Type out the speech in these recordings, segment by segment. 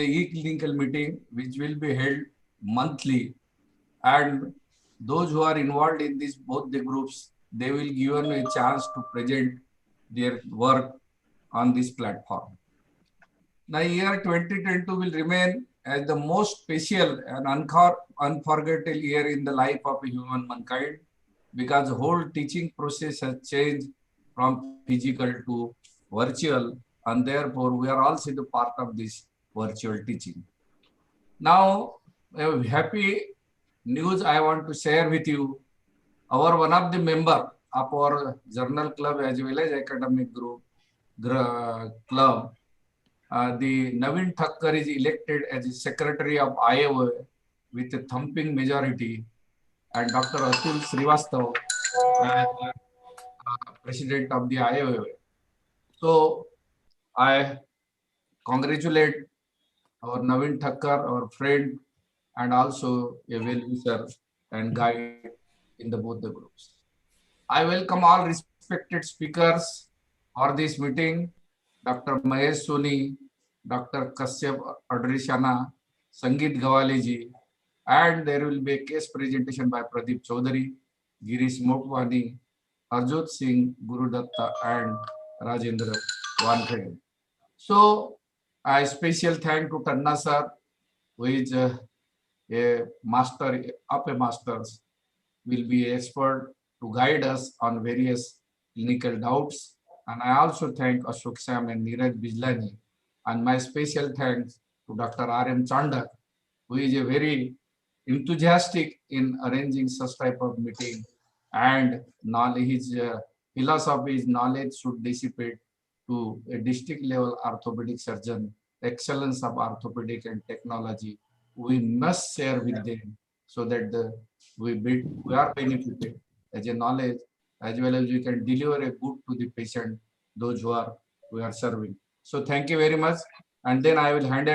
e-clinical meeting which will be held monthly, and those who are involved in this both the groups, they will given a chance to present their work on this platform. Now, year 2022 will remain as the most special and unforgettable year in the life of human mankind, because the whole teaching process has changed from physical to virtual, and therefore we are also the part of this virtual teaching. Now, a happy news I want to share with you. Our one of the member of our journal club as well as academic group club, the Navin Thakkar is elected as the secretary of IOA with a thumping majority, and Dr. Atul Srivastav as president of the IOA. So I congratulate our Navin Thakkar, our friend, and also a well-wisher and guide in the both the groups. I welcome all respected speakers for this meeting, Dr. Mahesh Soni, Dr. Kashyap Adrishana, Sangeet Gawaleji, and there will be a case presentation by Pradeep Chaudhary, Girish Motwani, Arjot Singh, Guru Datta, and Rajendra Wankhede. So, a special thank to Tanna sir, who is a master of a masters, will be expert to guide us on various clinical doubts. And I also thank Ashok Sam and Neeraj Bijlani. And my special thanks to Dr. R.M. Chandak, who is a very enthusiastic in arranging such type of meeting, and knowledge, his philosophy is knowledge should dissipate to a district level orthopedic surgeon, excellence of orthopedic and technology. We must share with them so that we are benefited as a knowledge, as well as we can deliver a good to the patient, those we are serving. So thank you very much. And then I will hand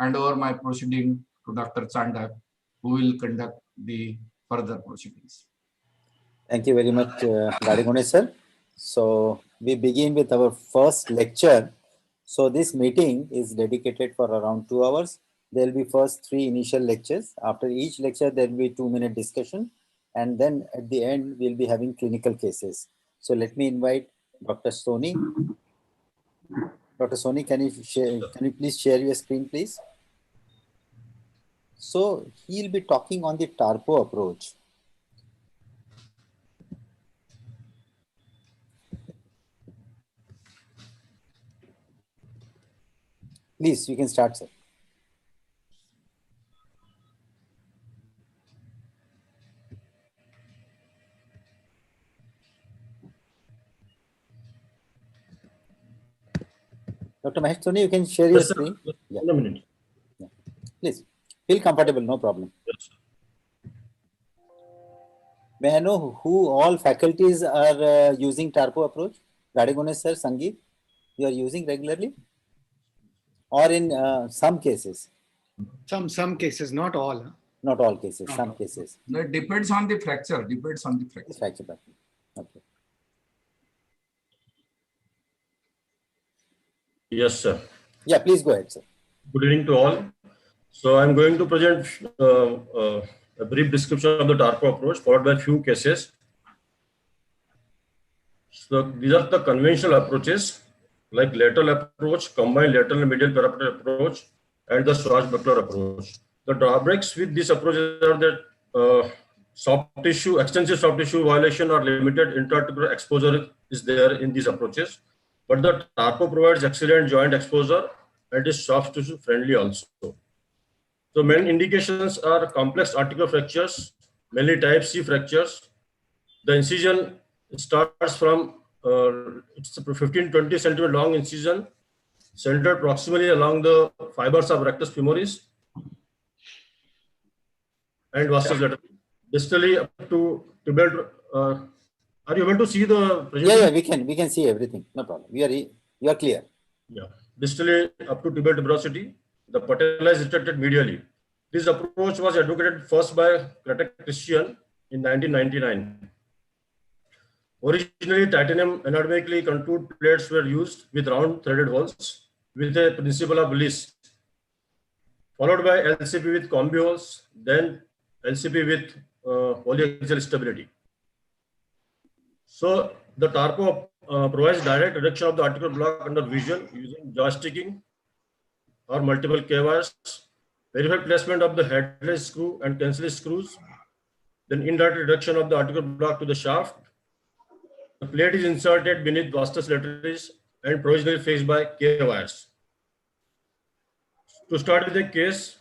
over my proceeding to Dr. Chandak, who will conduct the further proceedings. Thank you very much, Gadigone sir. So we begin with our first lecture. So this meeting is dedicated for around 2 hours. There will be first 3 initial lectures. After each lecture, there will be 2-minute discussion. And then at the end, we'll be having clinical cases. So let me invite Dr. Soni. Dr. Soni, can you please share your screen, please? So he'll be talking on the Taro approach. Please, you can start, sir. Dr. Mahesh Soni, you can share your screen. Yeah. In a minute. Yeah. Please, feel comfortable, no problem. Yes. May I know who all faculties are using Taro approach? Gadigone sir, Sangeet, you are using regularly? Or in some cases? Some cases, not all. Not all cases, some cases. No, it depends on the fracture. Fracture. Okay. Yes, sir. Yeah, please go ahead, sir. Good evening to all. So I'm going to present a brief description of the Taro approach, followed by a few cases. So these are the conventional approaches, like lateral approach, combined lateral and medial parapet approach, and the swashbuckler approach. The drawbacks with this approach are that extensive soft tissue violation or limited intra-articular exposure is there in these approaches. But the Taro provides excellent joint exposure and is soft tissue friendly also. So main indications are complex articular fractures, mainly type C fractures. The incision starts from it's a 15-20 centimeter long incision centered proximally along the fibers of rectus femoris and vastus laterally. Distally up to tibial. Are you able to see the presentation? Yeah, we can see everything. No problem. You are clear. Yeah. Distally up to tibial tuberosity, the patella is retracted medially. This approach was advocated first by Christian in 1999. Originally, titanium anatomically contoured plates were used with round threaded holes with a principle of Bliss. followed by LCP with combi holes, then LCP with polyaxial stability. So the TARPO provides direct reduction of the articular block under vision using joysticking or multiple K-wires, verified placement of the headless screw and cancellous screws, then indirect reduction of the articular block to the shaft. The plate is inserted beneath vastus laterals and provisionally fixed by K-wires. To start with the case,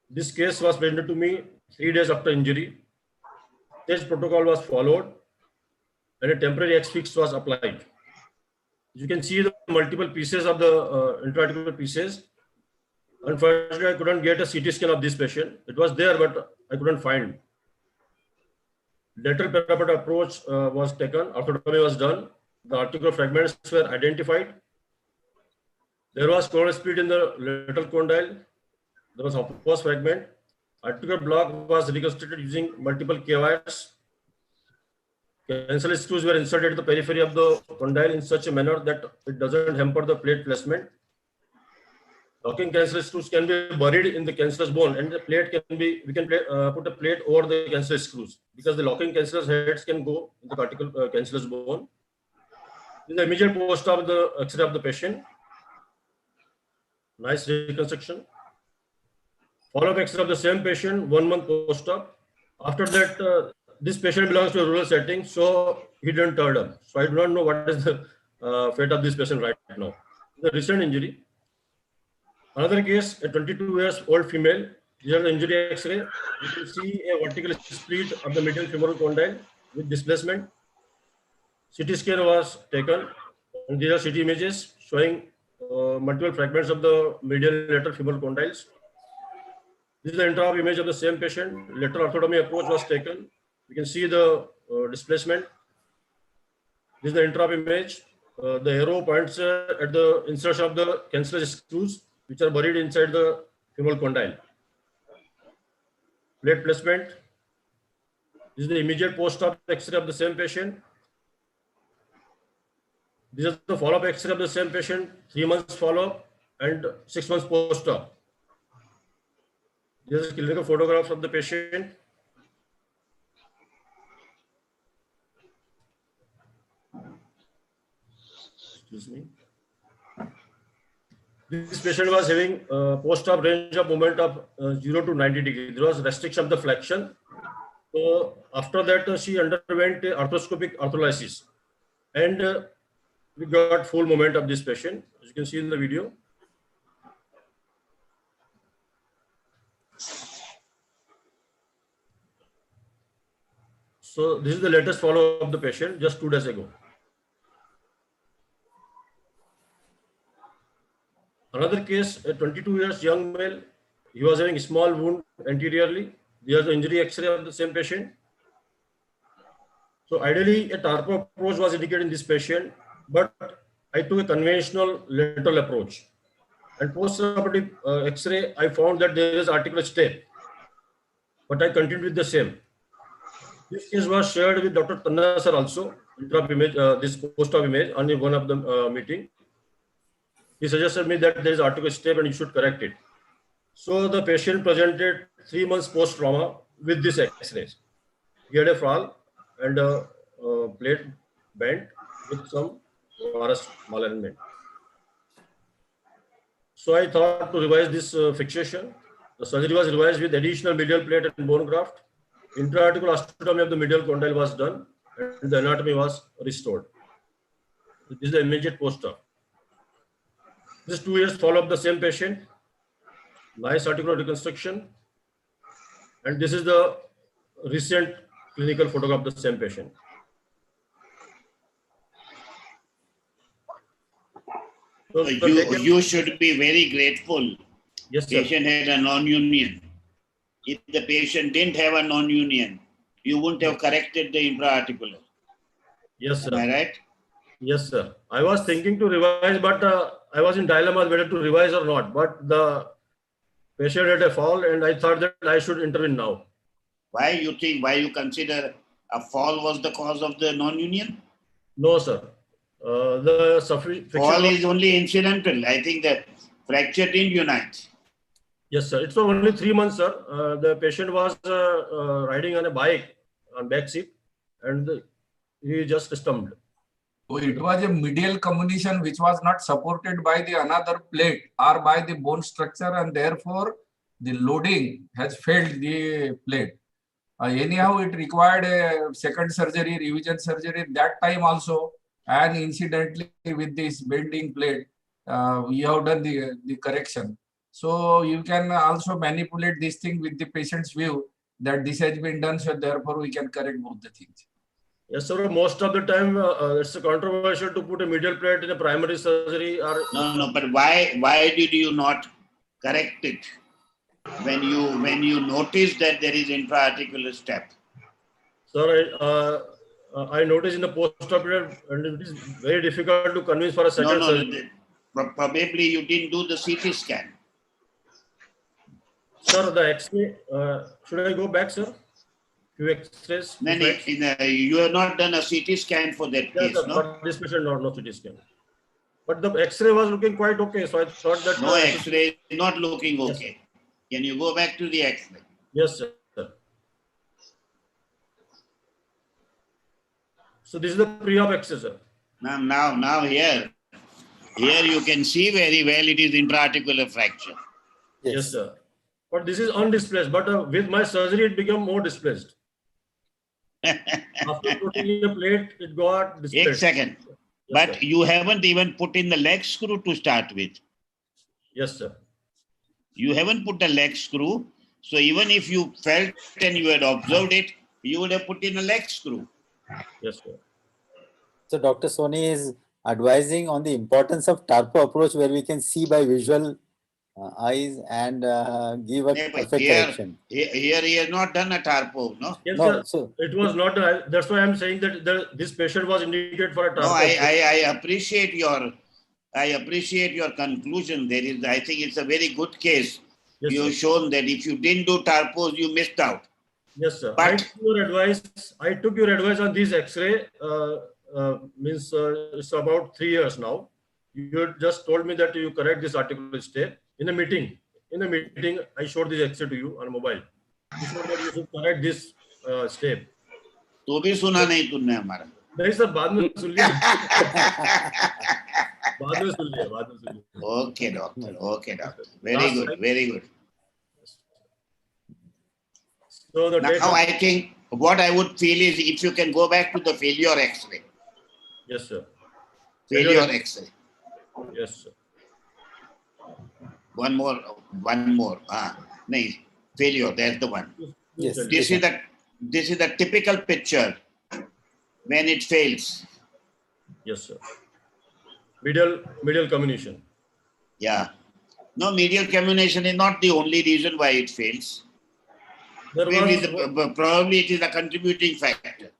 this case was presented to me 3 days after injury. This protocol was followed and a temporary X-fix was applied. You can see the multiple pieces of the intra-articular pieces. Unfortunately, I couldn't get a CT scan of this patient. It was there, but I couldn't find. Lateral parapet approach was taken. Orthotomy was done. The articular fragments were identified. There was coronal split in the lateral condyle. There was opposed fragment. Articular block was reconstructed using multiple K-wires. Cancellous screws were inserted at the periphery of the condyle in such a manner that it doesn't hamper the plate placement. Locking cancellous screws can be buried in the cancellous bone, and the plate can be, we can put a plate over the cancellous screws because the locking cancellous heads can go in the cortical cancellous bone. In the immediate post of the X-ray of the patient, nice reconstruction. Follow-up X-ray of the same patient 1 month post-op. After that, this patient belongs to a rural setting, so he didn't turn up. So I do not know what is the fate of this patient right now. The recent injury. Another case, a 22 years old female. Here the injury X-ray. You can see a vertical split of the medial femoral condyle with displacement. CT scan was taken, and these are CT images showing multiple fragments of the medial lateral femoral condyles. This is the intra-op image of the same patient. Lateral orthotomy approach was taken. You can see the displacement. This is the intra-op image. The arrow points at the insertion of the cancellous screws, which are buried inside the femoral condyle. Plate placement. This is the immediate post-op X-ray of the same patient. This is the follow-up X-ray of the same patient, 3 months follow-up and 6 months post-op. This is clinical photographs of the patient. Excuse me. This patient was having post-op range of movement of 0 to 90 degrees. There was restriction of the flexion. So after that, she underwent arthroscopic arthrolysis, and we got full movement of this patient, as you can see in the video. So this is the latest follow-up of the patient just 2 days ago. Another case, a 22 years young male, he was having a small wound anteriorly. There's the injury X-ray of the same patient. So ideally, a TARPO approach was indicated in this patient, but I took a conventional lateral approach. And post-operative X-ray, I found that there is articular step, but I continued with the same. This case was shared with Dr. Tanna sir also, intra-op image, this post-op image on one of the meeting. He suggested me that there is articular step and you should correct it. So the patient presented 3 months post-trauma with this X-rays. He had a fall and a plate bent with some varus malalignment. So I thought to revise this fixation. The surgery was revised with additional medial plate and bone graft. Intra-articular osteotomy of the medial condyle was done and the anatomy was restored. This is the immediate post-op. This is 2 years follow-up the same patient. Nice articular reconstruction. And this is the recent clinical photograph of the same patient. So you should be very grateful. Yes, sir. Patient had a non-union. If the patient didn't have a non-union, you wouldn't have corrected the intra-articular. Yes, sir. Am I right? Yes, sir. I was thinking to revise, but I was in dilemma whether to revise or not. But the patient had a fall, and I thought that I should intervene now. Why you consider a fall was the cause of the non-union? No, sir. The Fall is only incidental. I think the fracture didn't unite. Yes, sir. It was only 3 months, sir. The patient was riding on a bike on back seat, and he just stumped. So it was a medial comminution which was not supported by the another plate or by the bone structure, and therefore the loading has failed the plate. Anyhow, it required a second surgery, revision surgery that time also, and incidentally with this bending plate, we have done the correction. So you can also manipulate this thing with the patient's view that this has been done, so therefore we can correct both the things. Yes, sir. Most of the time, it's controversial to put a medial plate in a primary surgery or. No, but why did you not correct it when you noticed that there is intra-articular step? Sir, I noticed in the post-operative, and it is very difficult to convince for a second surgery. Probably you didn't do the CT scan. Sir, the X-ray, should I go back, sir? Few X-rays? No, you have not done a CT scan for that Yes, case, sir, no? for this patient, no CT scan. But the X-ray was looking quite okay, so I thought that. No X-ray, not looking okay. Yes. Can you go back to the X-ray? Yes, sir. So this is the pre-op X-ray, sir. Now here you can see very well it is intra-articular fracture. Yes, sir. But this is undisplaced. But with my surgery, it became more displaced. After putting the plate, it got displaced. 1 second. Yes, but sir, you haven't even put in the leg screw to start with. Yes, sir. You haven't put the leg screw. So even if you felt and you had observed it, you would have put in a leg screw. Yes, sir. So Dr. Soni is advising on the importance of Tarpo approach, where we can see by visual eyes and give a perfect correction. Here he has not done a Tarpo, no? Yes, no, sir. so it was not. That's why I'm saying that this patient was indicated for a Tarpo. No, I appreciate your conclusion. I think it's a very good case. Yes, You've shown that if you didn't do Tarpos, you missed out. Yes, sir. But I took your advice on this X-ray. It's about 3 years now. You just told me that you correct this articular step in a meeting. In a meeting, I showed this X-ray to you on mobile. You showed that you should correct this step. तो भी सुना नहीं तुमने हमारा. नहीं sir, बाद में सुन लिया. बाद में सुन लिया. Okay, doctor. Very good. So now I think what I would feel is if you can go back to the failure X-ray. Yes, sir. Failure X-ray. Yes, sir. One more. No, failure. That's the one. Yes. This is the typical picture when it fails. Yes, sir. Medial comminution. Yeah. No, medial comminution is not the only reason why it fails. Probably it is a contributing factor.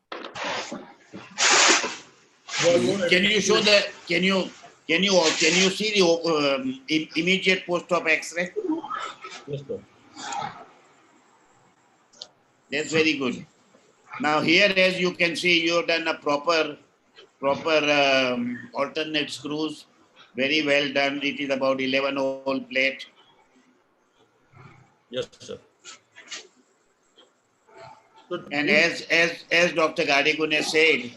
Can you show the? Can you see the immediate post-op X-ray? Yes, sir. That's very good. Now here, as you can see, you have done a proper alternate screws. Very well done. It is about 11-hole plate. Yes, sir. And as Dr. Gadigune said,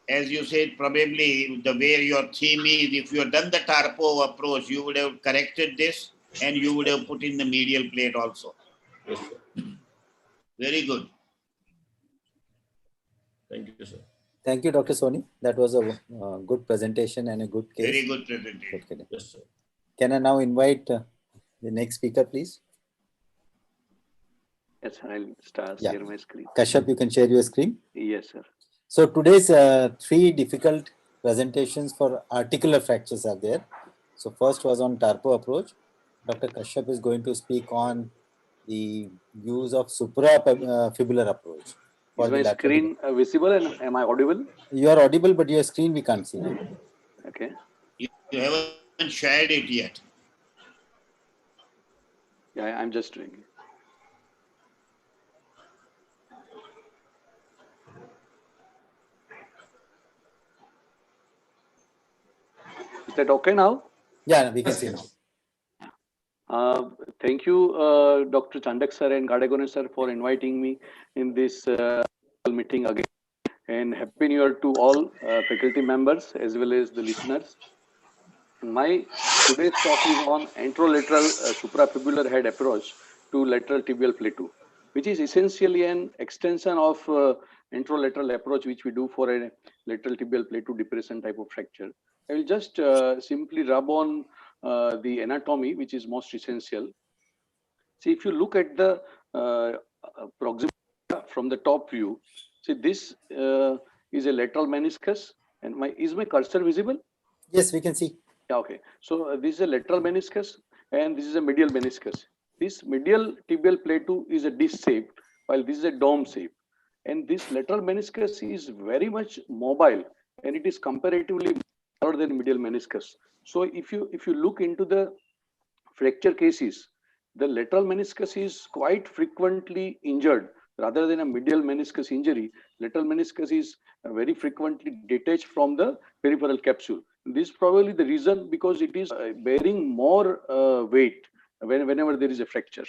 as you said, probably the way your theme is, if you had done the Tarpo approach, you would have corrected this and you would have put in the medial plate also. Yes, sir. Very good. Thank you, sir. Thank you, Dr. Soni. That was a good presentation and a good case. Very good presentation. Okay. Yes, sir. Can I now invite the next speaker, please? Yes, sir. I'll start share my screen. Kashyap, you can share your screen. Yes, sir. So today's 3 difficult presentations for articular fractures are there. So first was on Tarpo approach. Dr. Kashyap is going to speak on the use of Supra fibular approach. Is my screen visible and am I audible? You are audible, but your screen we can't see. Okay. You haven't shared it yet. Yeah, I'm just doing it. Is that okay now? Yeah, we can see now. Thank you, Dr. Chandak sir and Gadegone sir for inviting me in this meeting again. And happy new year to all faculty members as well as the listeners. My today's talk is on anterolateral suprafibular head approach to lateral tibial plateau, which is essentially an extension of anterolateral approach which we do for a lateral tibial plateau depression type of fracture. I will just simply rub on the anatomy, which is most essential. See, if you look at the proximal from the top view, see this is a lateral meniscus, and is my cursor visible? Yes, we can see. Yeah, okay. So this is a lateral meniscus, and this is a medial meniscus. This medial tibial plateau is a disc shape, while this is a dome shape. And this lateral meniscus is very much mobile, and it is comparatively smaller than medial meniscus. So if you look into the fracture cases, the lateral meniscus is quite frequently injured rather than a medial meniscus injury. Lateral meniscus is very frequently detached from the peripheral capsule. This is probably the reason, because it is bearing more weight whenever there is a fracture.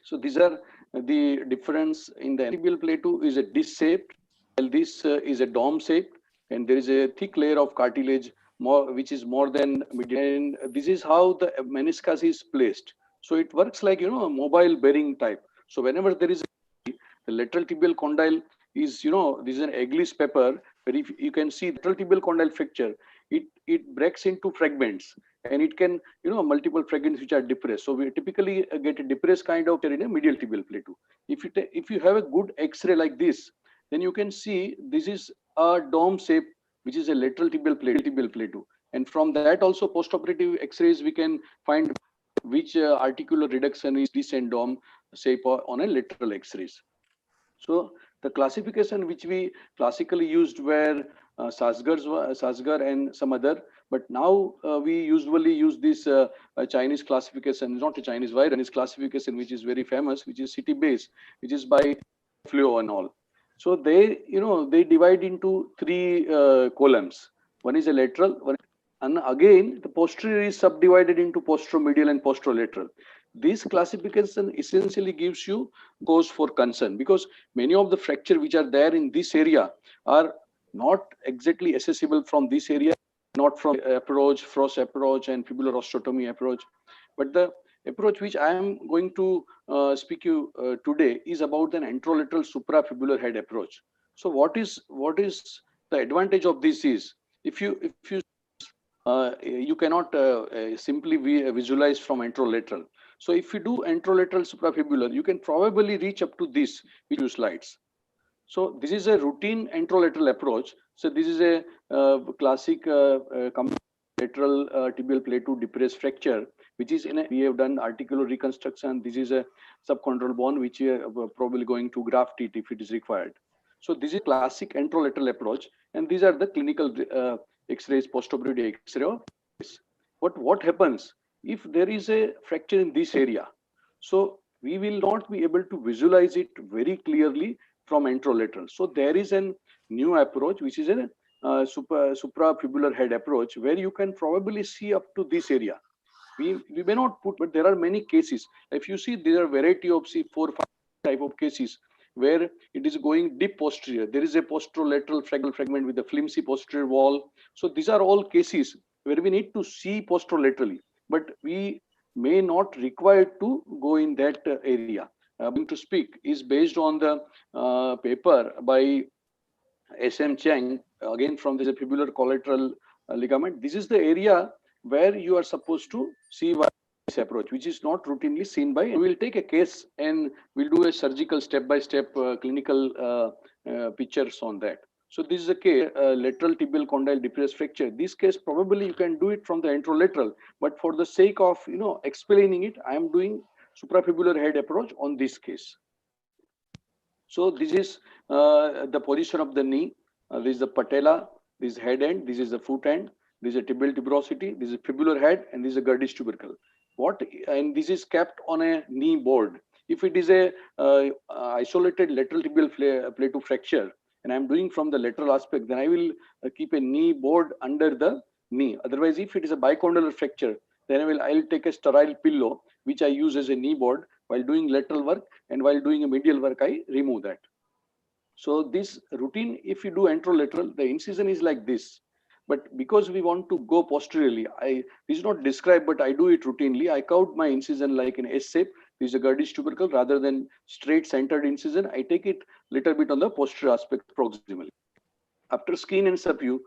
So these are the difference in the tibial plateau is a disc shaped, while this is a dome shaped, and there is a thick layer of cartilage which is more than medial. And this is how the meniscus is placed. So it works like, a mobile bearing type. So whenever there is the lateral tibial condyle is, this is an Eglise paper, where if you can see the lateral tibial condyle fracture, it breaks into fragments, and it can, multiple fragments which are depressed. So we typically get a depressed kind of in a medial tibial plateau. If you have a good X-ray like this, then you can see this is a dome shape, which is a lateral tibial plateau. And from that also postoperative X-rays, we can find which articular reduction is this and dome shape on a lateral X-rays. So the classification which we classically used were Sasgar and some other, but now we usually use this Chinese classification, not a Chinese virus classification, which is very famous, which is city based, which is by Fluo and all. So they, they divide into three columns. One is a lateral, and again the posterior is subdivided into posteromedial and posterolateral. This classification essentially gives you cause for concern, because many of the fracture which are there in this area are not exactly accessible from this area, not from approach, Frost approach and fibular osteotomy approach. But the approach which I am going to speak you today is about an anterolateral suprafibular head approach. So what is the advantage of this is, if you you cannot simply visualize from anterolateral. So if you do anterolateral suprafibular, you can probably reach up to this, which you slides. So this is a routine anterolateral approach. So this is a classic lateral tibial plateau depressed fracture, which is we have done articular reconstruction. This is a subchondral bone, which we are probably going to graft it if it is required. So this is classic anterolateral approach, and these are the clinical X-rays, postoperative X-ray of this. But what happens if there is a fracture in this area? So we will not be able to visualize it very clearly from anterolateral. So there is a new approach, which is a suprafibular head approach, where you can probably see up to this area. We may not put, but there are many cases. If you see, there are variety of 4-5 type of cases where it is going deep posterior. There is a posterolateral fragment with a flimsy posterior wall. So these are all cases where we need to see posterolaterally, but we may not require to go in that area. Going to speak is based on the paper by SM Chang, again from the fibular collateral ligament. This is the area where you are supposed to see this approach, which is not routinely seen by. We will take a case and we'll do a surgical step-by-step clinical pictures on that. So this is a case, lateral tibial condyle depressed fracture. This case, probably you can do it from the anterolateral, but for the sake of explaining it, I am doing suprafibular head approach on this case. So this is the position of the knee. This is the patella, this is head end, this is the foot end, this is a tibial tuberosity, this is fibular head, and this is a Gerdy's tubercle. And this is kept on a knee board. If it is a isolated lateral tibial plateau fracture, and I'm doing from the lateral aspect, then I will keep a knee board under the knee. Otherwise, if it is a bicondylar fracture, then I will take a sterile pillow which I use as a knee board while doing lateral work, and while doing a medial work, I remove that. So this routine, if you do anterolateral, the incision is like this. But because we want to go posteriorly, this is not described, but I do it routinely. I count my incision like an S shape. This is a Gerdy's tubercle rather than straight centered incision. I take it little bit on the posterior aspect proximally. After skin and subcu,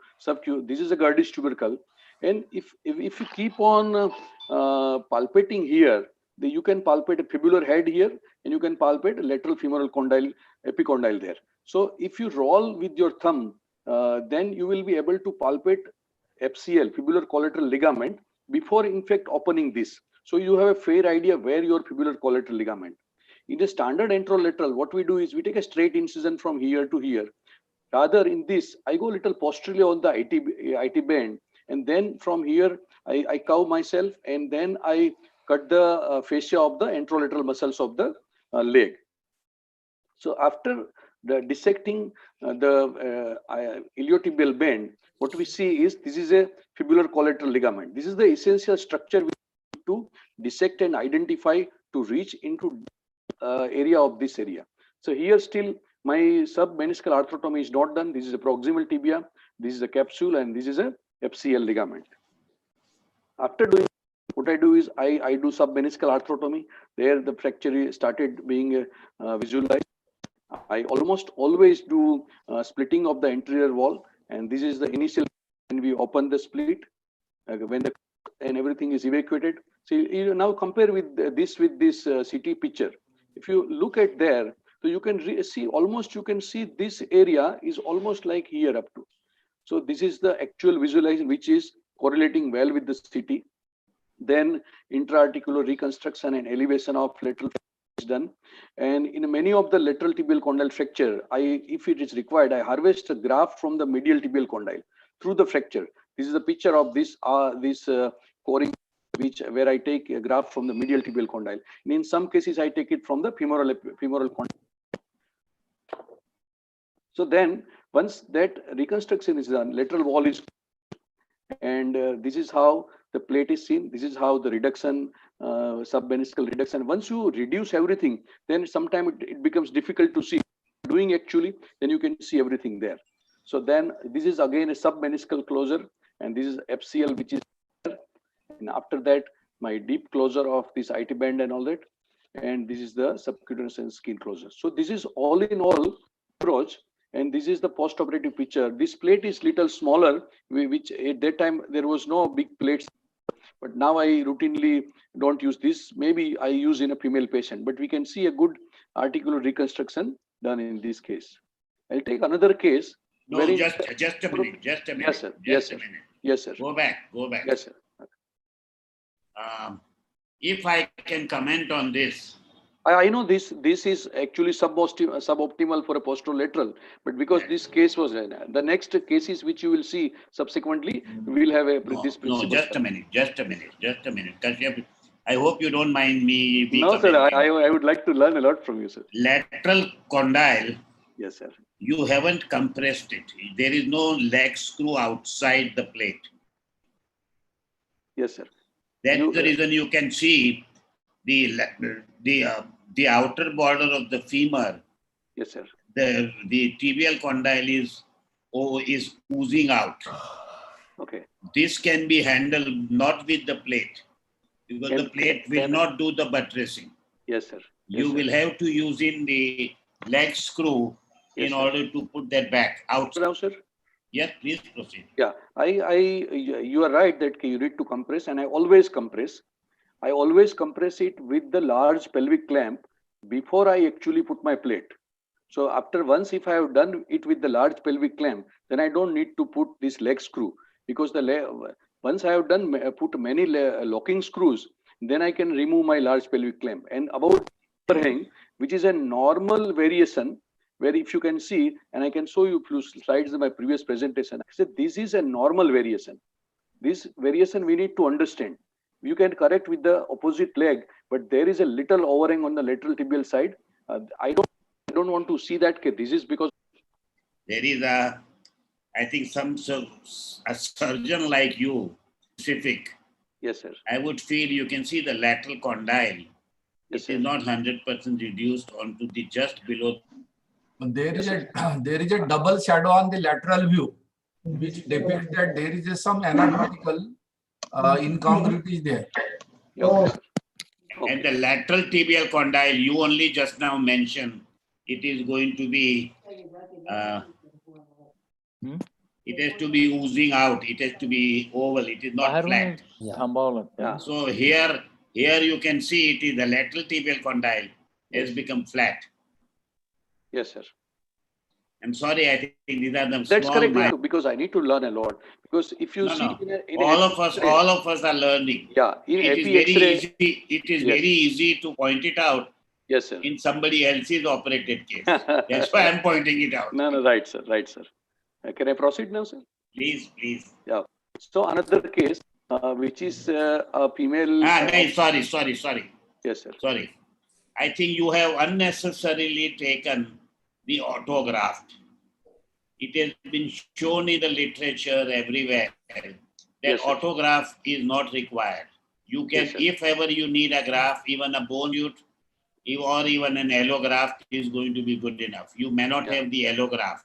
this is a Gerdy's tubercle. And if you keep on palpating here, you can palpate a fibular head here, and you can palpate a lateral femoral condyle, epicondyle there. So if you roll with your thumb, then you will be able to palpate FCL, fibular collateral ligament, before in fact opening this. So you have a fair idea where your fibular collateral ligament. In the standard anterolateral, what we do is we take a straight incision from here to here. Rather in this, I go little posteriorly on the IT band, and then from here I cow myself, and then I cut the fascia of the anterolateral muscles of the leg. So after the dissecting the iliotibial band, what we see is this is a fibular collateral ligament. This is the essential structure we need to dissect and identify to reach into area of this area. So here still my submeniscal arthrotomy is not done. This is a proximal tibia, this is a capsule, and this is a FCL ligament. After doing, what I do is I do submeniscal arthrotomy. There the fracture started being visualized. I almost always do splitting of the anterior wall, and this is the initial when we open the split, when the and everything is evacuated. So you now compare with this CT picture. If you look at there, so you can see almost, you can see this area is almost like here up to. So this is the actual visualization, which is correlating well with the CT. Then intra-articular reconstruction and elevation of lateral is done. And in many of the lateral tibial condyle fracture, if it is required, I harvest a graft from the medial tibial condyle through the fracture. This is a picture of this coring, where I take a graft from the medial tibial condyle. And in some cases, I take it from the femoral condyle. So then, once that reconstruction is done, lateral wall is, and this is how the plate is seen. This is how the reduction, submeniscal reduction. Once you reduce everything, then sometimes it becomes difficult to see. Doing actually, then you can see everything there. So then this is again a submeniscal closure, and this is FCL, which is there. And after that, my deep closure of this IT band and all that. And this is the subcutaneous and skin closure. So this is all in all approach. And this is the post-operative picture. This plate is little smaller, which at that time there was no big plates. But now I routinely don't use this. Maybe I use in a female patient, but we can see a good articular reconstruction done in this case. I'll take another case. No, just a minute. Yes, sir. Just a minute. Yes, sir. Go back. Yes, sir. If I can comment on this. I know this is actually suboptimal for a posterolateral, but because this case was the next cases which you will see subsequently, we will have this principle. No, just a minute. I hope you don't mind me. No, sir. I would like to learn a lot from you, sir. Lateral condyle. Yes, sir. You haven't compressed it. There is no leg screw outside the plate. Yes, sir. That's the reason you can see the outer border of the femur. Yes, sir. The tibial condyle is oozing out. Okay. This can be handled not with the plate, because the plate will not do the buttressing. Yes, sir. You will have to use in the leg screw in order to put that back out. Now, sir. Yes, please proceed. Yeah, you are right that you need to compress, and I always compress. I always compress it with the large pelvic clamp before I actually put my plate. So once if I have done it with the large pelvic clamp, then I don't need to put this leg screw, because once I have put many locking screws, then I can remove my large pelvic clamp. And about overhang, which is a normal variation, where if you can see, and I can show you a few slides in my previous presentation, I said this is a normal variation. This variation we need to understand. You can correct with the opposite leg, but there is a little overhang on the lateral tibial side. I don't want to see that. This is because there is a surgeon like you, specific. Yes, sir. I would feel you can see the lateral condyle. Yes, It sir. is not 100% reduced onto the just below. There is Yes, a there is a double shadow on the lateral view, which depicts that there is some anatomical incongruity there. Okay, sir. And Okay. the lateral tibial condyle, you only just now mentioned, it is going to be, it has to be oozing out. It has to be oval. It is not flat. Yeah. So here you can see it is the lateral tibial condyle has become flat. Yes, sir. I'm sorry, I think these are the That's small correct. minor. Because I need to learn a lot. Because if you see No. in All a of us are learning. yeah, in It is epi very X-ray, easy. It is yes. very easy to point it out Yes, sir. in somebody else's operated case. That's why I'm pointing it out. No, right, sir. Right, sir. Can I proceed now, sir? Please. Yeah. So another case, which is a female. No, sorry. Yes, sir. Sorry. I think you have unnecessarily taken the autograft. It has been shown in the literature everywhere that Yes, sir. autograft is not required. You can, Yes, sir. if ever you need a graft, even a bone shoot, or even an allograft is going to be good enough. You may not have the allograft,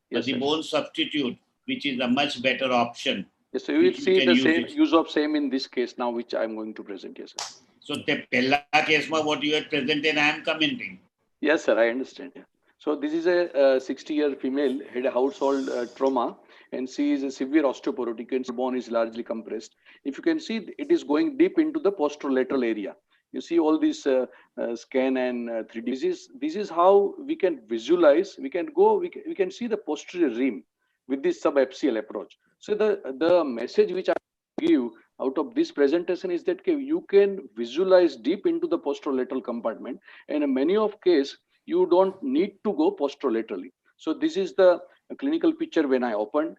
but Yes, the sir. bone substitute, which is a much better option. Yes, so you will which you see can the use same it. use of same in this case now, which I'm going to present. Yes, sir. So the Pella case, what you had presented, I am commenting. Yes, sir. I understand. Yeah. So this is a 60-year female had a household trauma, and she is a severe osteoporotic, and bone is largely compressed. If you can see, it is going deep into the posterolateral area. You see all these scan and 3D. This is how we can visualize. We can see the posterior rim with this subaxial approach. So the message which I give out of this presentation is that you can visualize deep into the posterolateral compartment, and in many of case you don't need to go posterolaterally. So this is the clinical picture when I opened.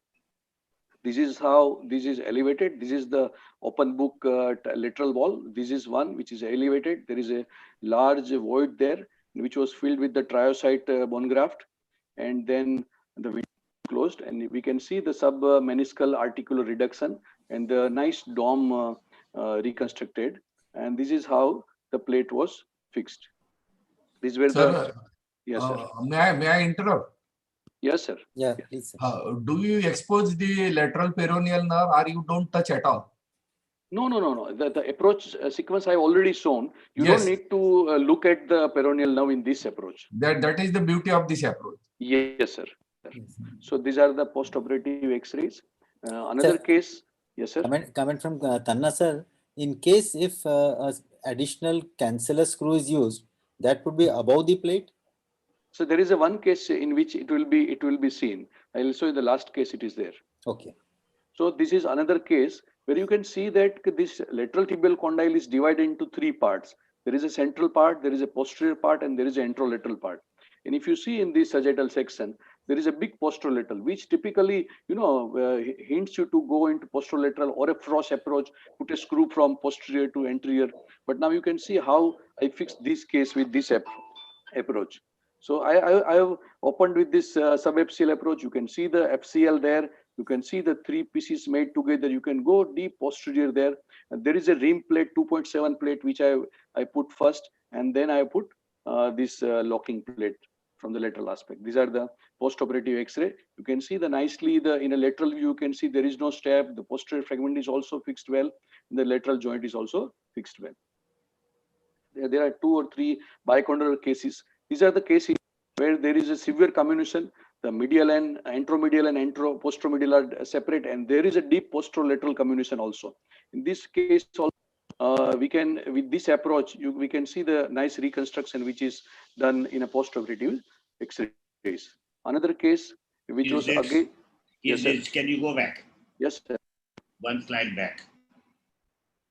This is how this is elevated. This is the open book lateral wall. This is one which is elevated. There is a large void there which was filled with the triocyte bone graft, and then the window closed, and we can see the submeniscal articular reduction and the nice dome reconstructed. And this is how the plate was fixed. These were Sir, yes, sir. may I interrupt? Yes, sir. Yeah, please, sir. Do you expose the lateral peroneal nerve or you don't touch at all? No. The approach sequence I already shown. You Yes. don't need to look at the peroneal nerve in this approach. That is the beauty of this approach. Yes, sir. Yes. So these are the post-operative X-rays. Another Sir, case. Yes, sir. Comment from Tanna, sir. In case if additional cancellous screw is used, that would be above the plate. So there is a one case in which it will be seen. I will show you the last case. It is there. Okay. So this is another case where you can see that this lateral tibial condyle is divided into three parts. There is a central part, there is a posterior part, and there is an anterolateral part. And if you see in this sagittal section, there is a big posterolateral, which typically, hints you to go into posterolateral or a Frost approach, put a screw from posterior to anterior. But now you can see how I fixed this case with this approach. So I have opened with this subapsial approach. You can see the FCL there. You can see the three pieces made together. You can go deep posterior there. And there is a rim plate, 2.7 plate, which I put first, and then I put this locking plate from the lateral aspect. These are the post-operative X-ray. You can see in a lateral view, you can see there is no stab. The posterior fragment is also fixed well. And the lateral joint is also fixed well. There are 2 or 3 bicondylar cases. These are the cases where there is a severe comminution. The medial and anteromedial and posteromedial are separate, and there is a deep posterolateral comminution also. In this case, we can, with this approach, we can see the nice reconstruction which is done in a postoperative X-rays. Another case which was again. Yes, sir. Can you go back? Yes, sir. One slide back.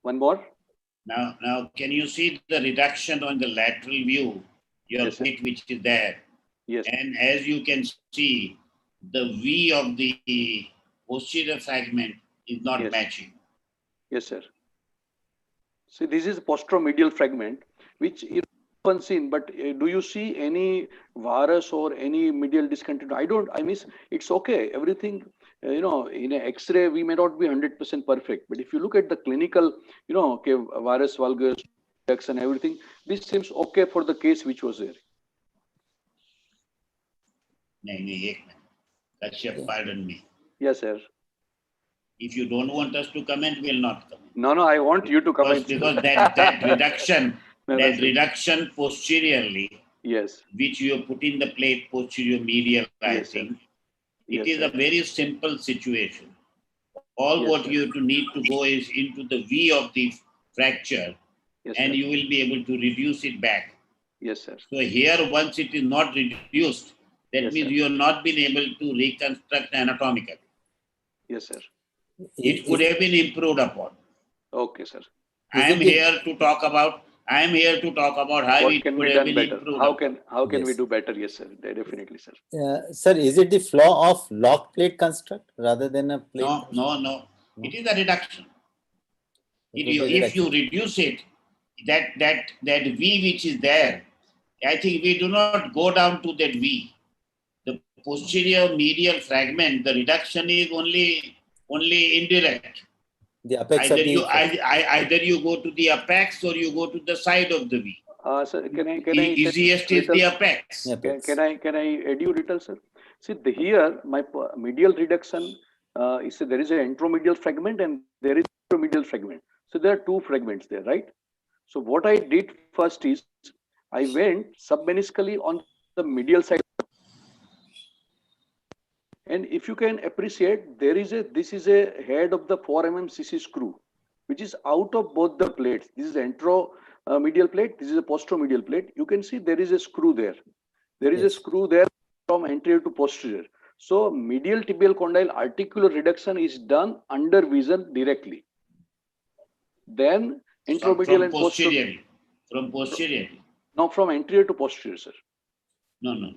One more. Now, can you see the reduction on the lateral view? Your plate which is there. Yes. And as you can see, the V of the posterior fragment is not matching. Yes, sir. See, this is posteromedial fragment, which is often seen, but do you see any varus or any medial discontinuity? I miss, it's okay. Everything in an X-ray, we may not be 100% perfect, but if you look at the clinical, okay, varus valgus and everything, this seems okay for the case which was there. Kashyap, pardon me. Yes, sir. If you don't want us to comment, we'll not comment. No, I want you to comment. Because that reduction, No, that reduction posteriorly, yes, which you have put in the plate posterior medial, I Yes, sir. think, Yes, it is sir. a very simple situation. All Yes, what sir. you need to go is into the V of the fracture, Yes, and sir. you will be able to reduce it back. Yes, sir. So here, once it is not reduced, that Yes, means sir. you have not been able to reconstruct anatomically. Yes, sir. It could have been improved upon. Okay, sir. I am here to talk about how What it can could be have done been better? improved How upon. can we Yes. do better? Yes, sir. Definitely, sir. Sir, is it the flaw of lock plate construct rather than a plate? No. It is a reduction. If you reduce it, that V which is there, I think we do not go down to that V. The posterior medial fragment, the reduction is only indirect. the apex of the Either you go to the apex or you go to the side of the V. Sir, can I Easiest is the apex. apex. Can I add you little, sir? See, here my medial reduction is there is an intromedial fragment and there is a medial fragment. So there are two fragments there, right? So what I did first is I went submeniscally on the medial side, and if you can appreciate, this is a head of the 4 mm CC screw, which is out of both the plates. This is antro medial plate. This is a posteromedial plate. You can see there is a screw there. There is a screw there from anterior to posterior. So medial tibial condyle articular reduction is done under vision directly. Then intromedial and posterior. From posterior. No, from anterior to posterior, sir. No.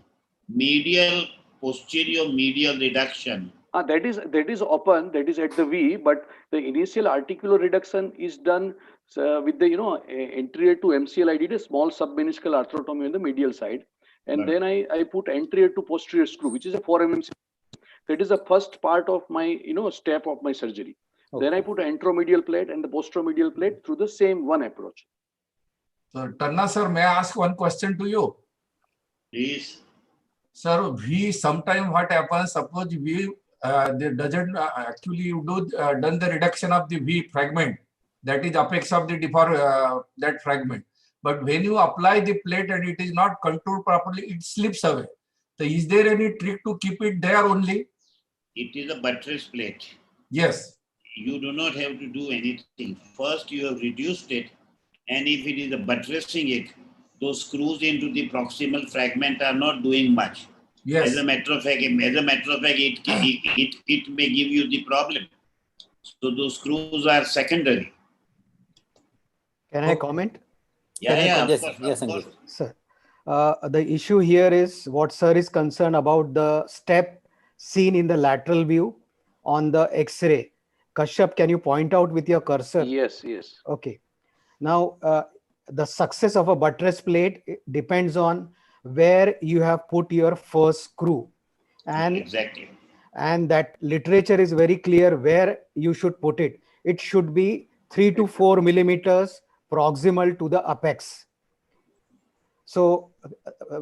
Medial, posterior medial reduction. That is open, that is at the V, but the initial articular reduction is done with the anterior to MCL. I did a small submeniscal arthrotomy on the medial side, and then I put anterior to posterior screw, which is a 4 mm. That is the first part of my step of my surgery. Okay. Then I put anteromedial plate and the posteromedial plate through the same one approach. So Tanna sir, may I ask one question to you? Please. Sir, we sometimes what happens, suppose we doesn't actually done the reduction of the V fragment, that is apex of the that fragment. But when you apply the plate and it is not controlled properly, it slips away. So is there any trick to keep it there only? It is a buttress plate. Yes. You do not have to do anything. First, you have reduced it, and if it is a buttressing it, those screws into the proximal fragment are not doing much. Yes. As a matter of fact, it may give you the problem. So those screws are secondary. Can I comment? Yeah, yes, of yes, course. Sir, the issue here is what sir is concerned about the step seen in the lateral view on the X-ray. Kashyap, can you point out with your cursor? Yes. Okay. Now, the success of a buttress plate depends on where you have put your first screw. And exactly. And that literature is very clear where you should put it. It should be 3 to 4 millimeters proximal to the apex. So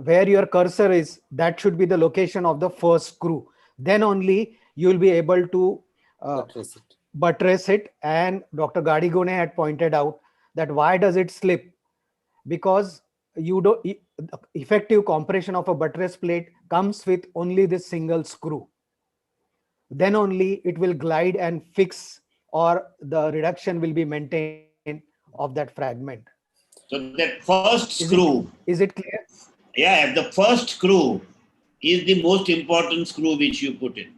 where your cursor is, that should be the location of the first screw. Then only you will be able to buttress it. And Dr. Gadigone had pointed out that why does it slip? Because effective compression of a buttress plate comes with only this single screw. Then only it will glide and fix, or the reduction will be maintained of that fragment. So that first screw. Is it clear? Yeah, the first screw is the most important screw which you put in.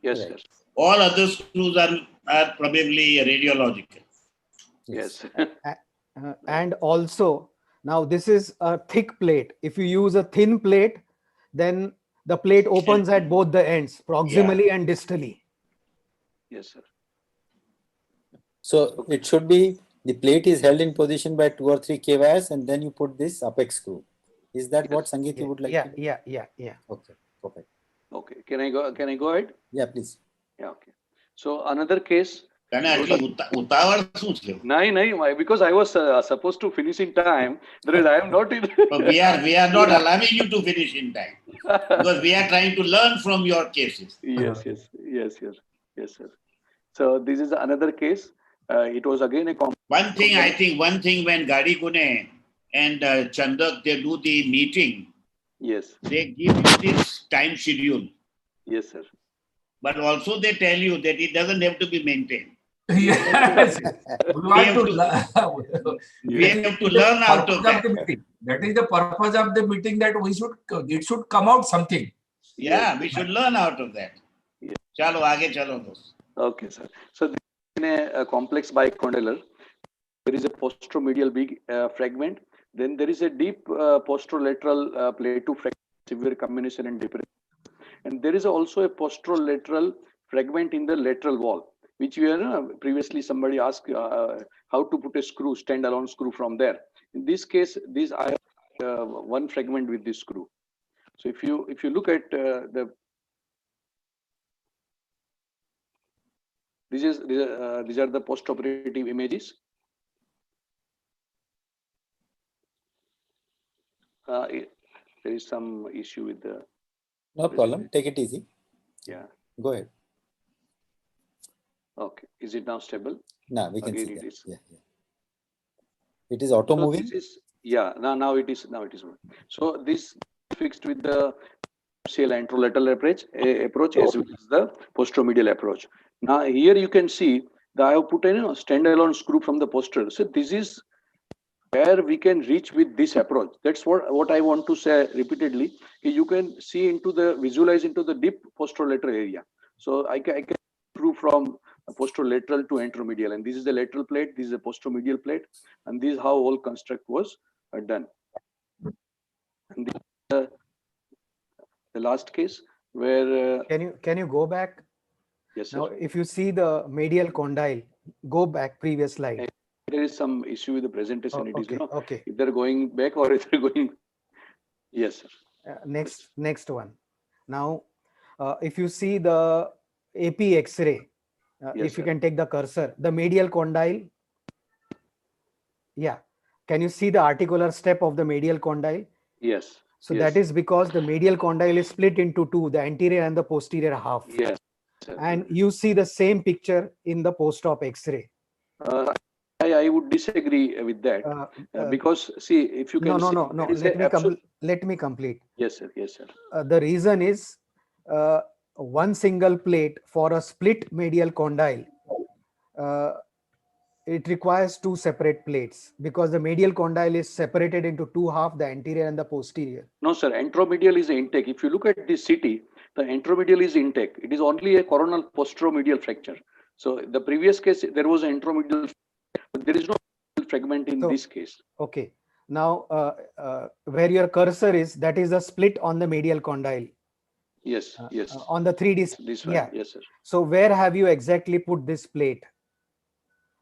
Yes, sir. All other screws are probably radiological. Yes. And also, now this is a thick plate. If you use a thin plate, then the plate opens at both the ends, proximally and distally. Yes, sir. So it should be, the plate is held in position by 2 or 3 kVs and then you put this apex screw. Is that what Sangeet you would like to do? Yeah. Okay, perfect. Okay. Can I go ahead? Yeah, please. Yeah, okay. So another case. તને આટલી ઉતાવળ શું છે? No, because I was supposed to finish in time. Otherwise, I am not in. But we are not allowing you to finish in time because we are trying to learn from your cases. Yes, sir. So this is another case. It was again a One thing when Gadi Gune and Chandak, they do the meeting, Yes. they give you this time schedule. Yes, sir. But also they tell you that it doesn't have to be maintained. Yes. We have to learn out of that. That is the purpose of the meeting, that it should come out something. Yeah, we should learn out of that. Yes. Chalo, aage chalo. Okay, sir. So in a complex bicondylar, there is a posteromedial big fragment. Then there is a deep posterolateral plate to fragment, severe comminution and depression. And there is also a posterolateral fragment in the lateral wall, which you previously somebody asked how to put a screw, standalone screw from there. In this case, I have one fragment with this screw. So if you look at these are the post-operative images. There is some issue with the. No problem. Take it easy. Yeah. Go ahead. Okay. Is it now stable? No, we can Again see it that. is. Yeah. It is auto moving. So this is, yeah. Now it is. So this is fixed with the anterolateral approach as well as the posteromedial approach. Now here you can see that I have put a standalone screw from the posterior. So this is where we can reach with this approach. That's what I want to say repeatedly. You can visualize into the deep posterolateral area. So I can prove from posterolateral to anteromedial, and this is the lateral plate, this is the posteromedial plate, and this is how whole construct was done. And the last case where can you go back? Yes, sir. Now if you see the medial condyle, go back previous slide. There is some issue with the presentation. Okay. If they're going back or if they're going. Yes, sir. Next one. Now if you see the AP X-ray, Yes, if you sir. can take the cursor, the medial condyle. Yeah. Can you see the articular step of the medial condyle? Yes. So that is because the medial condyle is split into two, the anterior and the posterior half. Yes. Sir. And you see the same picture in the post-op X-ray. I would disagree with that because see, if you can no. Let me complete. Yes, sir. The reason is one single plate for a split medial condyle. It requires two separate plates because the medial condyle is separated into two halves, the anterior and the posterior. No, sir. Anteromedial is the intake. If you look at this CT, the anteromedial is intake. It is only a coronal posteromedial fracture. So the previous case, there was an anteromedial, but there is no fragment in this case. Okay. Now, where your cursor is, that is a split on the medial condyle. Yes. On the 3D. This one. Yeah. Yes, sir. So where have you exactly put this plate?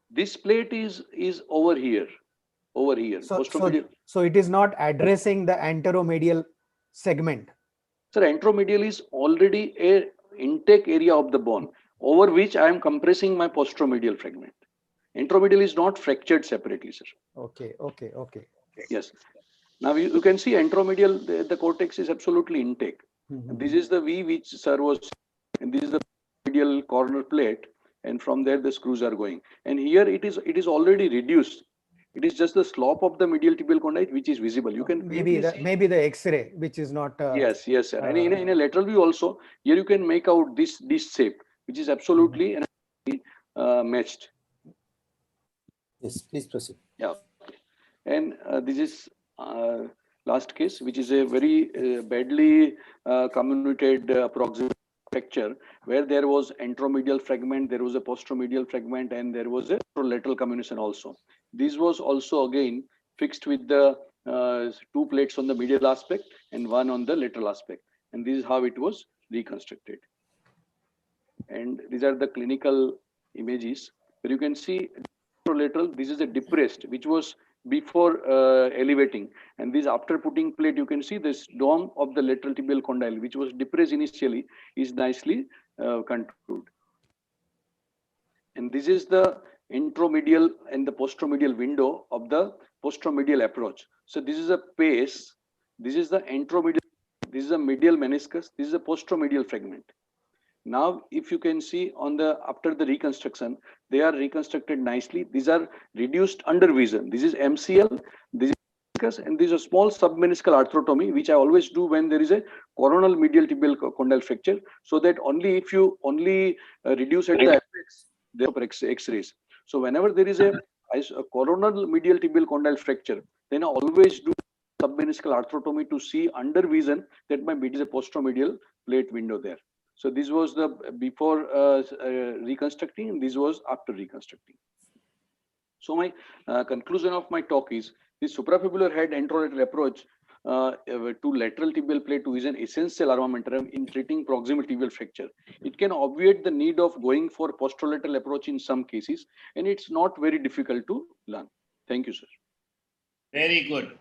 This plate is over here. So it is not addressing the anteromedial segment. Sir, anteromedial is already a intake area of the bone over which I am compressing my posteromedial fragment. Anteromedial is not fractured separately, sir. Okay. Yes. Now you can see anteromedial, the cortex is absolutely intake. This is the V which sir was, and this is the medial corner plate, and from there the screws are going. And here it is already reduced. It is just the slope of the medial tibial condyle which is visible. You can maybe the X-ray which is not. Yes, sir. And in a lateral view also, here you can make out this shape which is absolutely matched. Yes, please proceed. Yeah. And this is last case, which is a very badly comminuted proximal fracture, where there was anteromedial fragment, there was a posteromedial fragment, and there was a lateral comminution also. This was also again fixed with the two plates on the medial aspect and one on the lateral aspect. And this is how it was reconstructed. And these are the clinical images where you can see lateral. This is a depressed, which was before elevating, and this after putting plate, you can see this dome of the lateral tibial condyle, which was depressed initially, is nicely contoured. And this is the intromedial and the posteromedial window of the posteromedial approach. So this is a pace, this is the intromedial, this is a medial meniscus, this is a posteromedial fragment. Now, if you can see on the after the reconstruction, they are reconstructed nicely. These are reduced under vision. This is MCL, this is meniscus, and this is a small submeniscal arthrotomy, which I always do when there is a coronal medial tibial condyle fracture, so that only if you only reduce at the apex, there are X-rays. So whenever there is a coronal medial tibial condyle fracture, then I always do submeniscal arthrotomy to see under vision that my mid is a posteromedial plate window there. So this was the before reconstructing, and this was after reconstructing. So my conclusion of my talk is the suprafibular head anterolateral approach to lateral tibial plate is an essential armamentarium in treating proximal tibial fracture. It can obviate the need of going for posterolateral approach in some cases, and it's not very difficult to learn. Thank you, sir. Very good.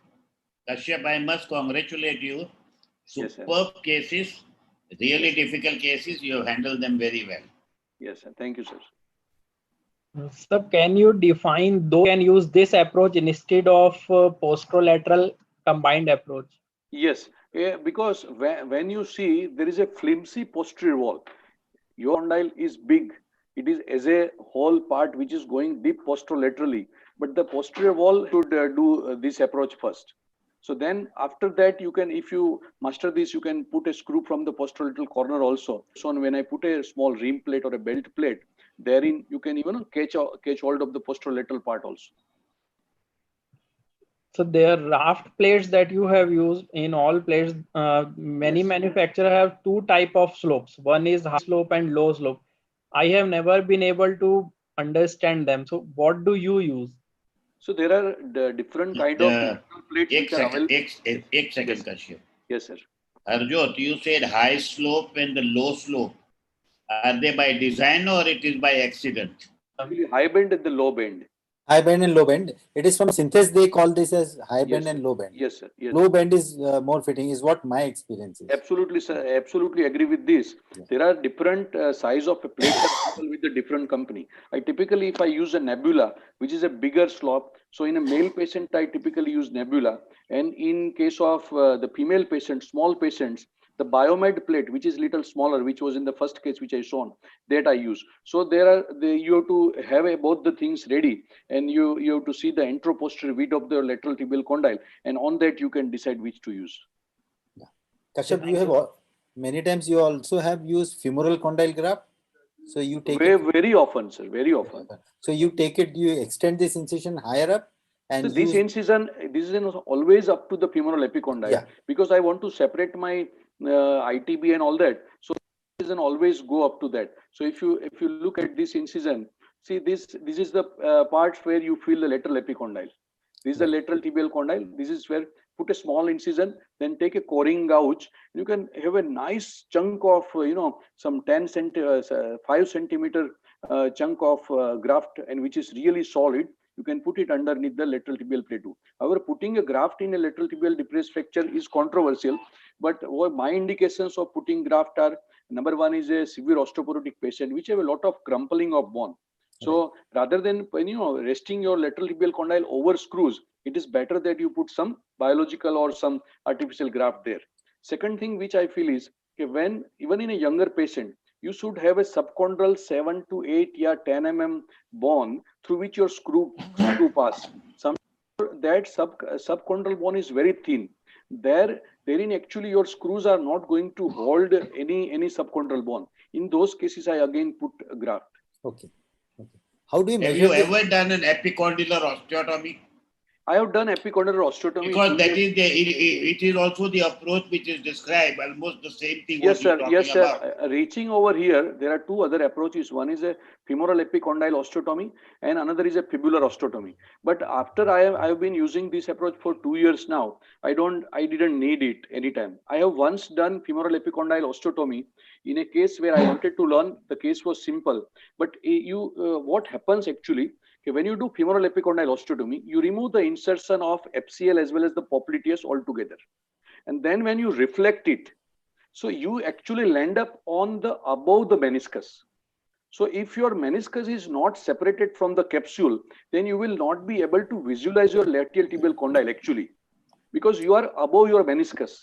Kashyap, I must congratulate you. Yes, sir. Superb cases, really difficult cases, you have handled them very well. Yes, sir. Thank you, sir. So can you define those can use this approach instead of posterolateral combined approach? Yes, because when you see there is a flimsy posterior wall, your condyle is big. It is as a whole part which is going deep posterolaterally, but the posterior wall should do this approach first. So then after that, you can, if you master this, you can put a screw from the posterolateral corner also. So when I put a small rim plate or a belt plate, therein you can even catch hold of the posterolateral part also. So there are raft plates that you have used in all plates. Many Yes. manufacturers have two type of slopes. One is high slope and low slope. I have never been able to understand them. So what do you use? So there are the different kind of plates which are available. Ek second, Yes. Kashyap. Yes, sir. Harjot, you said high slope and the low slope. Are they by design or it is by accident? High bend and the low bend. High bend and low bend. It is from synthesis. They call this as high bend Yes, and sir. low bend. Yes, sir. Yes. Low bend is more fitting, is what my experience is. Absolutely, sir. Absolutely agree with this. Yeah. There are different size of plates available with the different company. I typically, if I use a nebula, which is a bigger slope, so in a male patient, I typically use nebula. And in case of the female patient, small patients, the biomed plate, which is little smaller, which was in the first case which I shown, that I use. So you have to have both the things ready, and you have to see the anteroposterior width of the lateral tibial condyle, and on that you can decide which to use. Kashyap, you have many times you also have used femoral condyle graft. So you take very often, sir. Very often. So you take it, you extend this incision higher up, and so this incision is always up to the femoral epicondyle, because I want to separate my ITB and all that. So incision always go up to that. So if you look at this incision, see this is the part where you feel the lateral epicondyle. This is the lateral tibial condyle. This is where put a small incision, then take a coring gouge. You can have a nice chunk of some 5 centimeter chunk of graft, and which is really solid. You can put it underneath the lateral tibial plate too. However, putting a graft in a lateral tibial depressed fracture is controversial, but my indications of putting graft are: number one is a severe osteoporotic patient, which have a lot of crumpling of bone. So rather than resting your lateral tibial condyle over screws, it is better that you put some biological or some artificial graft there. Second thing which I feel is, when even in a younger patient, you should have a subchondral 7 to 8 or 10 mm bone through which your screw pass. That subchondral bone is very thin. Therein actually your screws are not going to hold any subchondral bone. In those cases, I again put a graft. Okay. How do you measure? Have you ever done an epicondylar osteotomy? I have done epicondylar osteotomy. Because that is it is also the approach which is described, almost the same thing. Yes, sir. Yes, sir. Reaching over here, there are two other approaches. One is a femoral epicondyle osteotomy, and another is a fibular osteotomy. But after I have been using this approach for 2 years now, I didn't need it anytime. I have once done femoral epicondyle osteotomy in a case where I wanted to learn. The case was simple, but what happens actually? When you do femoral epicondyle osteotomy, you remove the insertion of FCL as well as the popliteus altogether. And then when you reflect it, so you actually land up on the above the meniscus. So if your meniscus is not separated from the capsule, then you will not be able to visualize your lateral tibial condyle actually, because you are above your meniscus,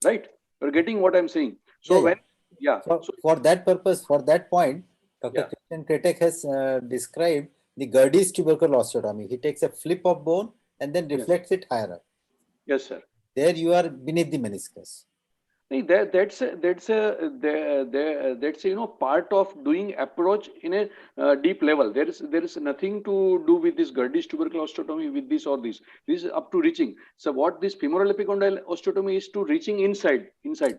right? You're getting what I'm saying. So Yeah, when, yeah. yeah. For that purpose, for that point, Dr. Yeah. Christian Kretek has described the Gerdy's tubercle osteotomy. He takes a flip of bone and then reflects it higher up. Yes, sir. There you are beneath the meniscus. That's part of doing approach in a deep level. There is nothing to do with this Gerdy's tubercle osteotomy with this or this. This is up to reaching. So what this femoral epicondyle osteotomy is to reaching inside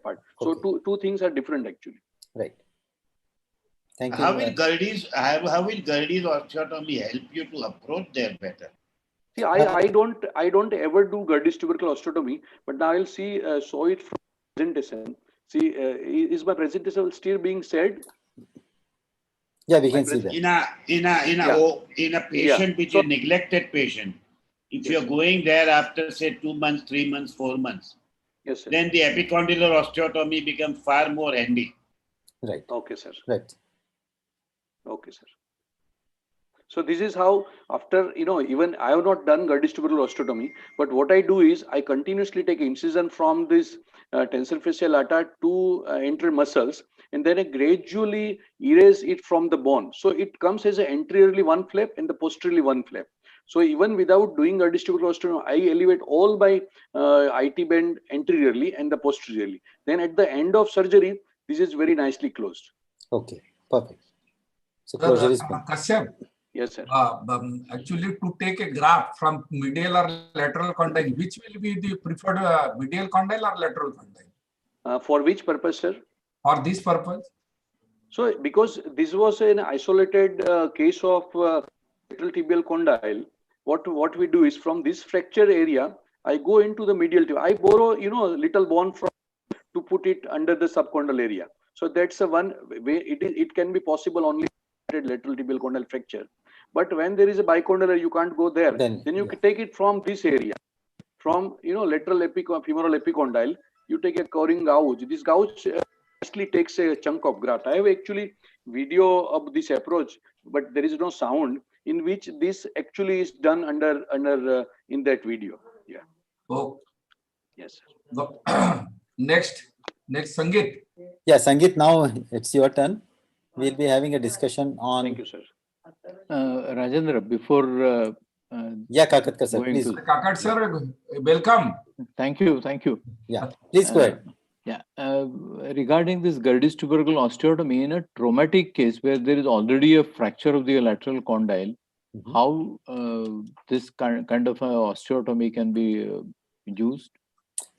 part. So Okay. two things are different actually. Right. Thank you. How will Gerdy's osteotomy help you to approach there better? See, I don't ever do Gerdy's tubercle osteotomy, but now I'll see show it from presentation. See, is my presentation still being said? Yeah, we can see that. In a patient which is neglected patient, if you're going there after say 2 months, 3 months, 4 months, yes, sir, then the epicondylar osteotomy becomes far more handy. Right. Okay, sir. Right. Okay, sir. So this is how, after, even I have not done Gerdy's tubercle osteotomy, but what I do is I continuously take incision from this tensor fasciae lata to enter muscles, and then I gradually erase it from the bone. So it comes as an anteriorly one flap and the posteriorly one flap. So even without doing Gerdy's tubercle osteotomy, I elevate all my IT band anteriorly and the posteriorly. Then at the end of surgery, this is very nicely closed. Okay, perfect. So closure is fine. Kashyap, Yes, sir. actually, to take a graft from medial or lateral condyle, which will be the preferred medial condyle or lateral condyle? For which purpose, sir? For this purpose? So, because this was an isolated case of lateral tibial condyle, what we do is from this fracture area, I go into the medial tibia. I borrow, a little bone from to put it under the subcondyle area. So that's the one way it can be possible only lateral tibial condyle fracture. But when there is a bicondylar, you can't go there. Then you can take it from this area, from lateral femoral epicondyle. You take a covering gouge. This gouge actually takes a chunk of graft. I have actually video of this approach, but there is no sound, in which this actually is done under in that video. Yeah. Oh. Yes, sir. Next, Sangeet. Yeah, Sangeet, now it's your turn. We'll be having a discussion on. Thank you, sir. Rajendra, before yeah, Kakatkar sir, please. Kakat sir, welcome. Thank you. Yeah, please go ahead. Regarding this Gerdy's tubercle osteotomy, in a traumatic case where there is already a fracture of the lateral condyle, how this kind of osteotomy can be used?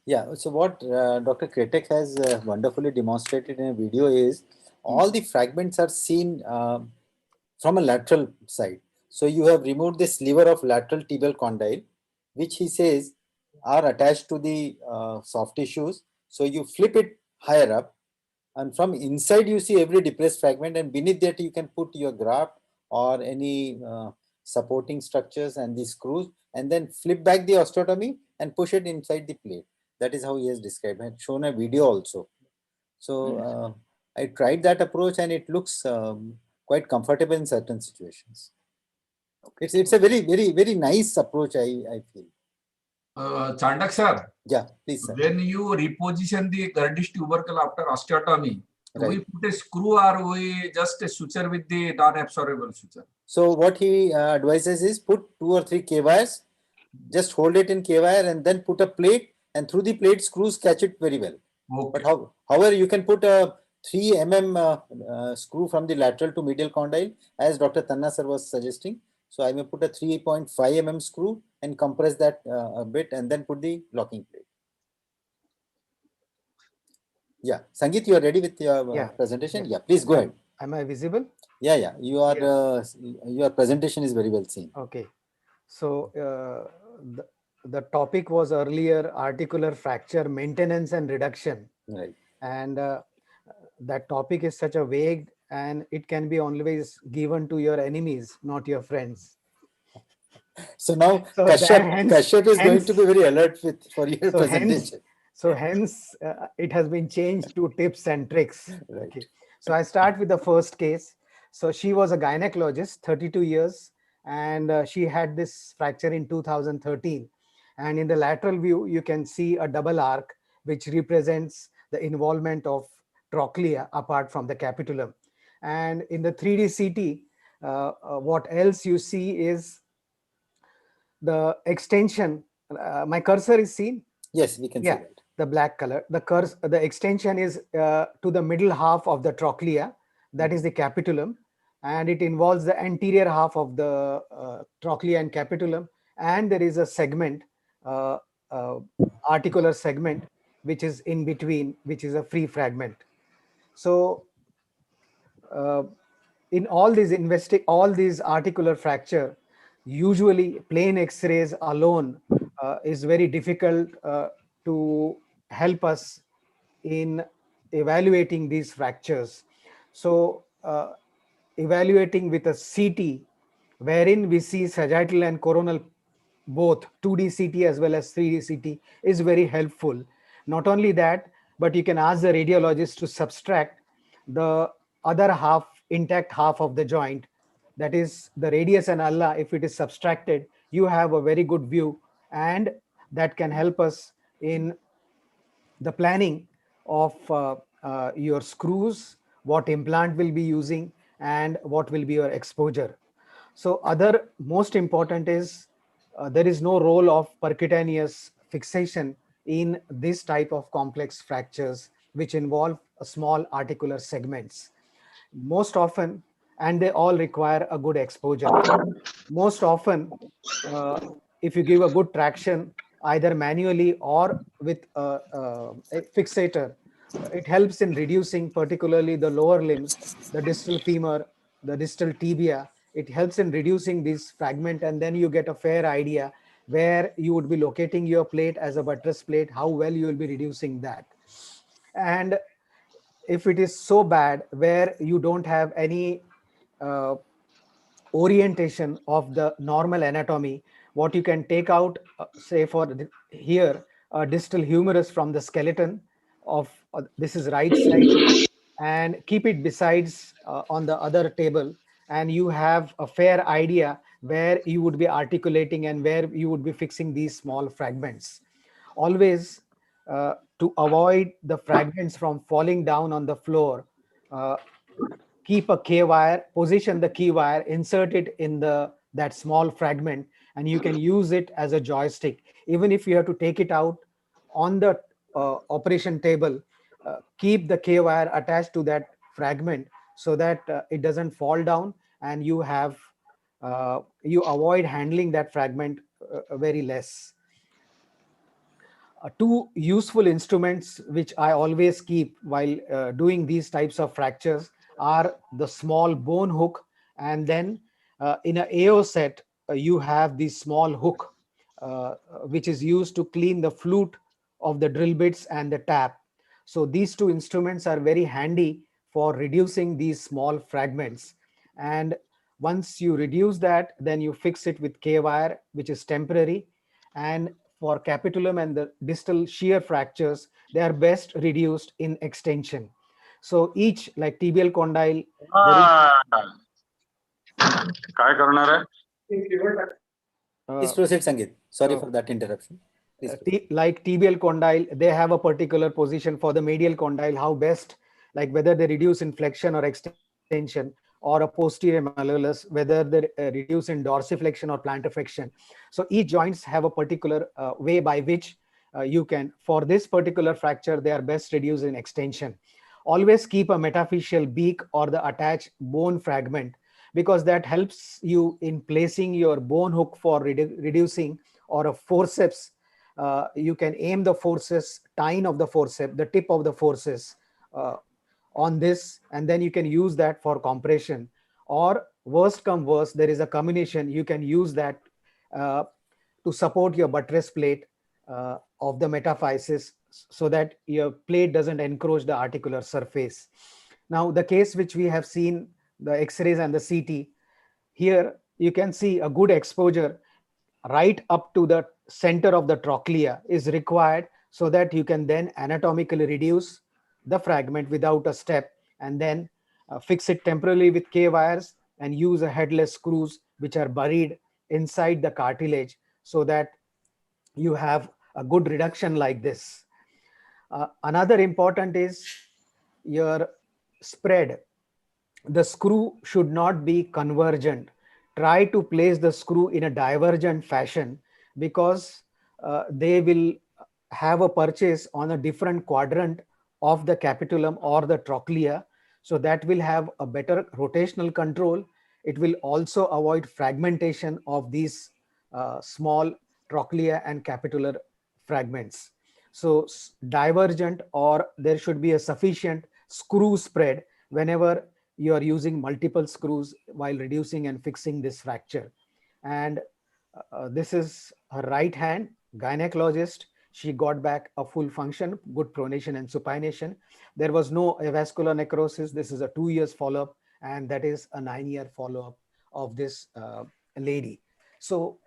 Yeah, so what Dr. Kretek has wonderfully demonstrated in a video is all the fragments are seen from a lateral side. So you have removed this sliver of lateral tibial condyle, which he says are attached to the soft tissues. So you flip it higher up, and from inside you see every depressed fragment, and beneath that you can put your graft or any supporting structures and the screws, and then flip back the osteotomy and push it inside the plate. That is how he has described. I had shown a video also. So I tried that approach, and it looks quite comfortable in certain situations. It's a very nice approach, I feel. Chandak sir. Yeah, please, sir. When you reposition the Gerdy's tubercle after osteotomy, do we Right. put a screw or we just a suture with the non-absorbable suture? So what he advises is put 2 or 3 K-wires, just hold it in K-wire and then put a plate, and through the plate screws catch it very well. Okay. But however, you can put a 3 mm screw from the lateral to medial condyle, as Dr. Tanna sir was suggesting. So I may put a 3.5 mm screw and compress that a bit, and then put the locking plate. Yeah, Sangeet, you are ready with your presentation? Yeah, please go ahead. Am I visible? Yeah, you are. Your presentation is very well seen. Okay, so the topic was earlier articular fracture maintenance and reduction. Right. And that topic is such a vague, and it can be always given to your enemies, not your friends. So now So Kashyap is going to be very alert for your so presentation. Hence, it has been changed to tips and tricks. Right. Okay. So I start with the first case. So she was a gynecologist, 32 years, and she had this fracture in 2013. And in the lateral view, you can see a double arc, which represents the involvement of trochlea apart from the capitulum. And in the 3D CT, what else you see is the extension. My cursor is seen? Yes, we can see Yeah, that. the black color. The extension is to the middle half of the trochlea, that is the capitulum, and it involves the anterior half of the trochlea and capitulum, and there is a segment, uh, uh, articular segment, which is in between, which is a free fragment. So uh, in all these articular fracture, usually plain x-rays alone is very difficult to help us in evaluating these fractures. So evaluating with a CT, wherein we see sagittal and coronal both 2D CT as well as 3D CT, is very helpful. Not only that, but you can ask the radiologist to subtract the other half, intact half of the joint, that is the radius and ulna. If it is subtracted, you have a very good view, and that can help us in the planning of your screws, what implant will be using, and what will be your exposure. So other most important is there is no role of percutaneous fixation in this type of complex fractures, which involve small articular segments. Most often, and they all require a good exposure. Most often, uh, if you give a good traction, either manually or with a fixator, it helps in reducing particularly the lower limbs, the distal femur, the distal tibia. It helps in reducing this fragment, and then you get a fair idea where you would be locating your plate as a buttress plate, how well you will be reducing that. And if it is so bad where you don't have any uh, orientation of the normal anatomy, what you can take out, say for here, a distal humerus from the skeleton of this is right side, and keep it besides on the other table, and you have a fair idea where you would be articulating and where you would be fixing these small fragments. Always to avoid the fragments from falling down on the floor, uh, keep a K wire, position the key wire, insert it in that small fragment, and you can use it as a joystick. Even if you have to take it out on the operation table, keep the K wire attached to that fragment so that it doesn't fall down, and you avoid handling that fragment very less. Two useful instruments which I always keep while doing these types of fractures are the small bone hook, and then in a AO set, you have the small hook, which is used to clean the flute of the drill bits and the tap. So these two instruments are very handy for reducing these small fragments. And once you reduce that, then you fix it with K wire, which is temporary. And for capitulum and the distal shear fractures, they are best reduced in extension. So each, like tibial condyle, there is, काय करणार आहे? Please proceed, Sangeet. Sorry uh, for that interruption. Please proceed. like tibial condyle, they have a particular position. For the medial condyle, how best, like whether they reduce in flexion or extension, or a posterior malleolus, whether they reduce in dorsiflexion or plantarflexion. So each joints have a particular way by which you can, for this particular fracture, they are best reduced in extension. Always keep a metaphyseal beak or the attached bone fragment, because that helps you in placing your bone hook for reducing, or a forceps. You can aim the forceps, tine of the forceps, the tip of the forceps on this, and then you can use that for compression. Or worst come worst, there is a combination, you can use that to support your buttress plate of the metaphysis, so that your plate doesn't encroach the articular surface. Now the case which we have seen, the x-rays and the CT, here you can see a good exposure right up to the center of the trochlea is required, so that you can then anatomically reduce the fragment without a step, and then fix it temporarily with K wires and use a headless screws which are buried inside the cartilage, so that you have a good reduction like this. Another important is your spread. The screw should not be convergent. Try to place the screw in a divergent fashion, because they will have a purchase on a different quadrant of the capitulum or the trochlea. So that will have a better rotational control. It will also avoid fragmentation of these small trochlea and capitular fragments. So divergent, or there should be a sufficient screw spread whenever you are using multiple screws while reducing and fixing this fracture. And this is her right hand, gynecologist. She got back a full function, good pronation and supination. There was no avascular necrosis. This is a 2 years follow-up, and that is a 9-year follow-up of this lady. So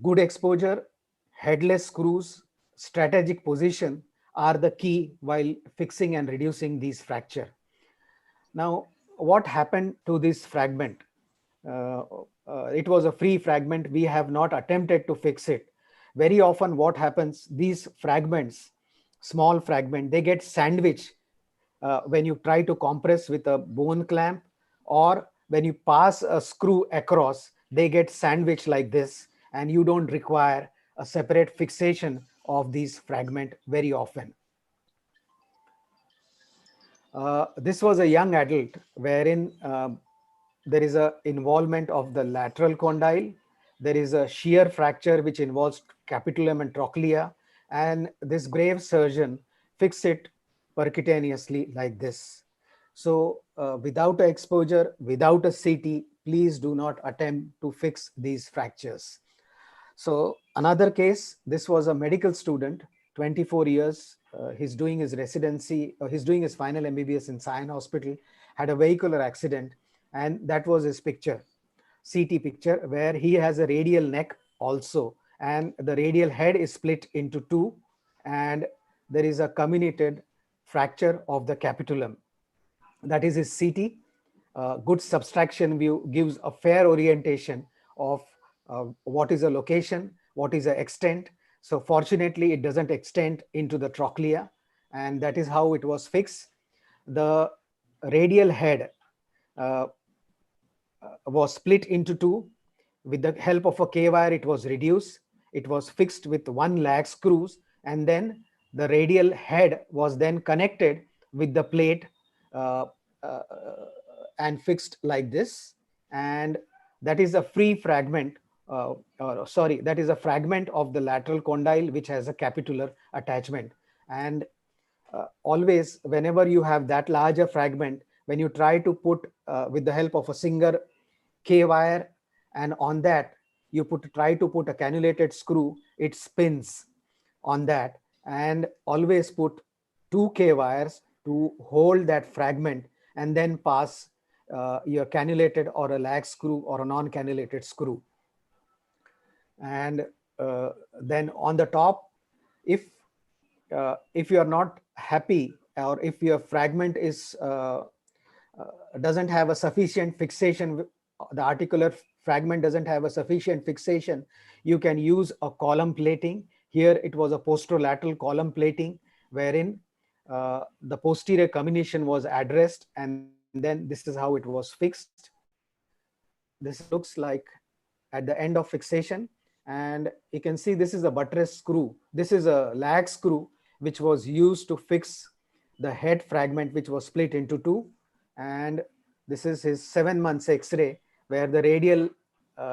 good exposure, headless screws, strategic position are the key while fixing and reducing these fracture. Now, what happened to this fragment? It was a free fragment. We have not attempted to fix it. Very often what happens, these fragments, small fragment, they get sandwiched when you try to compress with a bone clamp, or when you pass a screw across, they get sandwiched like this, and you don't require a separate fixation of these fragment very often. This was a young adult wherein there is a involvement of the lateral condyle. There is a shear fracture which involves capitulum and trochlea, and this brave surgeon fixed it percutaneously like this. So without a exposure, without a CT, please do not attempt to fix these fractures. So another case, this was a medical student, 24 years. He's doing his residency, he's doing his final MBBS in Sion Hospital, had a vehicular accident, and that was his picture, CT picture, where he has a radial neck also, and the radial head is split into two, and there is a comminuted fracture of the capitulum. That is his CT. Good subtraction view gives a fair orientation of what is the location, what is the extent. So fortunately, it doesn't extend into the trochlea, and that is how it was fixed. The radial head was split into two. With the help of a K-wire, it was reduced. It was fixed with one lag screws, and then the radial head was then connected with the plate uh, uh, and fixed like this. And that is a free fragment, that is a fragment of the lateral condyle which has a capitular attachment. And always, whenever you have that larger fragment, when you try to put with the help of a single K-wire, and on that you try to put a cannulated screw, it spins on that, and always put 2 K-wires to hold that fragment, and then pass your cannulated or a lag screw or a non-cannulated screw. And then on the top, if you are not happy, or if your fragment is doesn't have a sufficient fixation, the articular fragment doesn't have a sufficient fixation, you can use a column plating. Here it was a posterolateral column plating, wherein the posterior comminution was addressed, and then this is how it was fixed. This looks like at the end of fixation, and you can see this is a buttress screw. This is a lag screw which was used to fix the head fragment, which was split into two. And this is his 7 months X-ray, where the radial,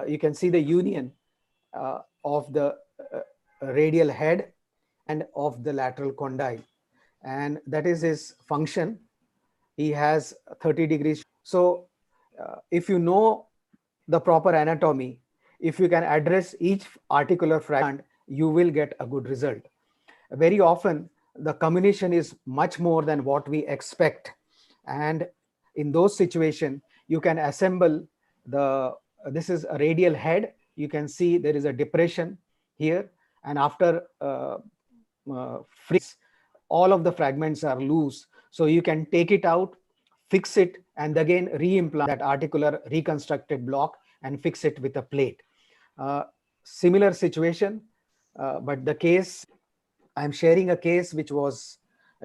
you can see the union of the radial head and of the lateral condyle, and that is his function. He has 30 degrees. So if you know the proper anatomy, if you can address each articular fragment, you will get a good result. Very often the comminution is much more than what we expect, and in those situations you can assemble this is a radial head. You can see there is a depression here, and after freeze, all of the fragments are loose. So you can take it out, fix it, and again re-implant that articular reconstructed block and fix it with a plate. Similar situation, but the case, I'm sharing a case which was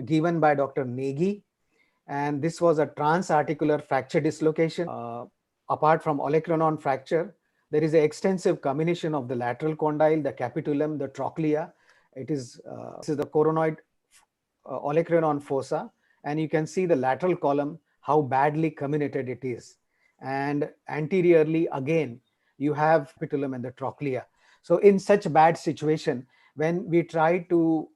given by Dr. Negi, and this was a transarticular fracture dislocation. Apart from olecranon fracture, there is an extensive combination of the lateral condyle, the capitulum, the trochlea. This is the coronoid olecranon fossa, and you can see the lateral column, how badly comminuted it is. And anteriorly, again, you have capitulum and the trochlea. So in such bad situation, when we try to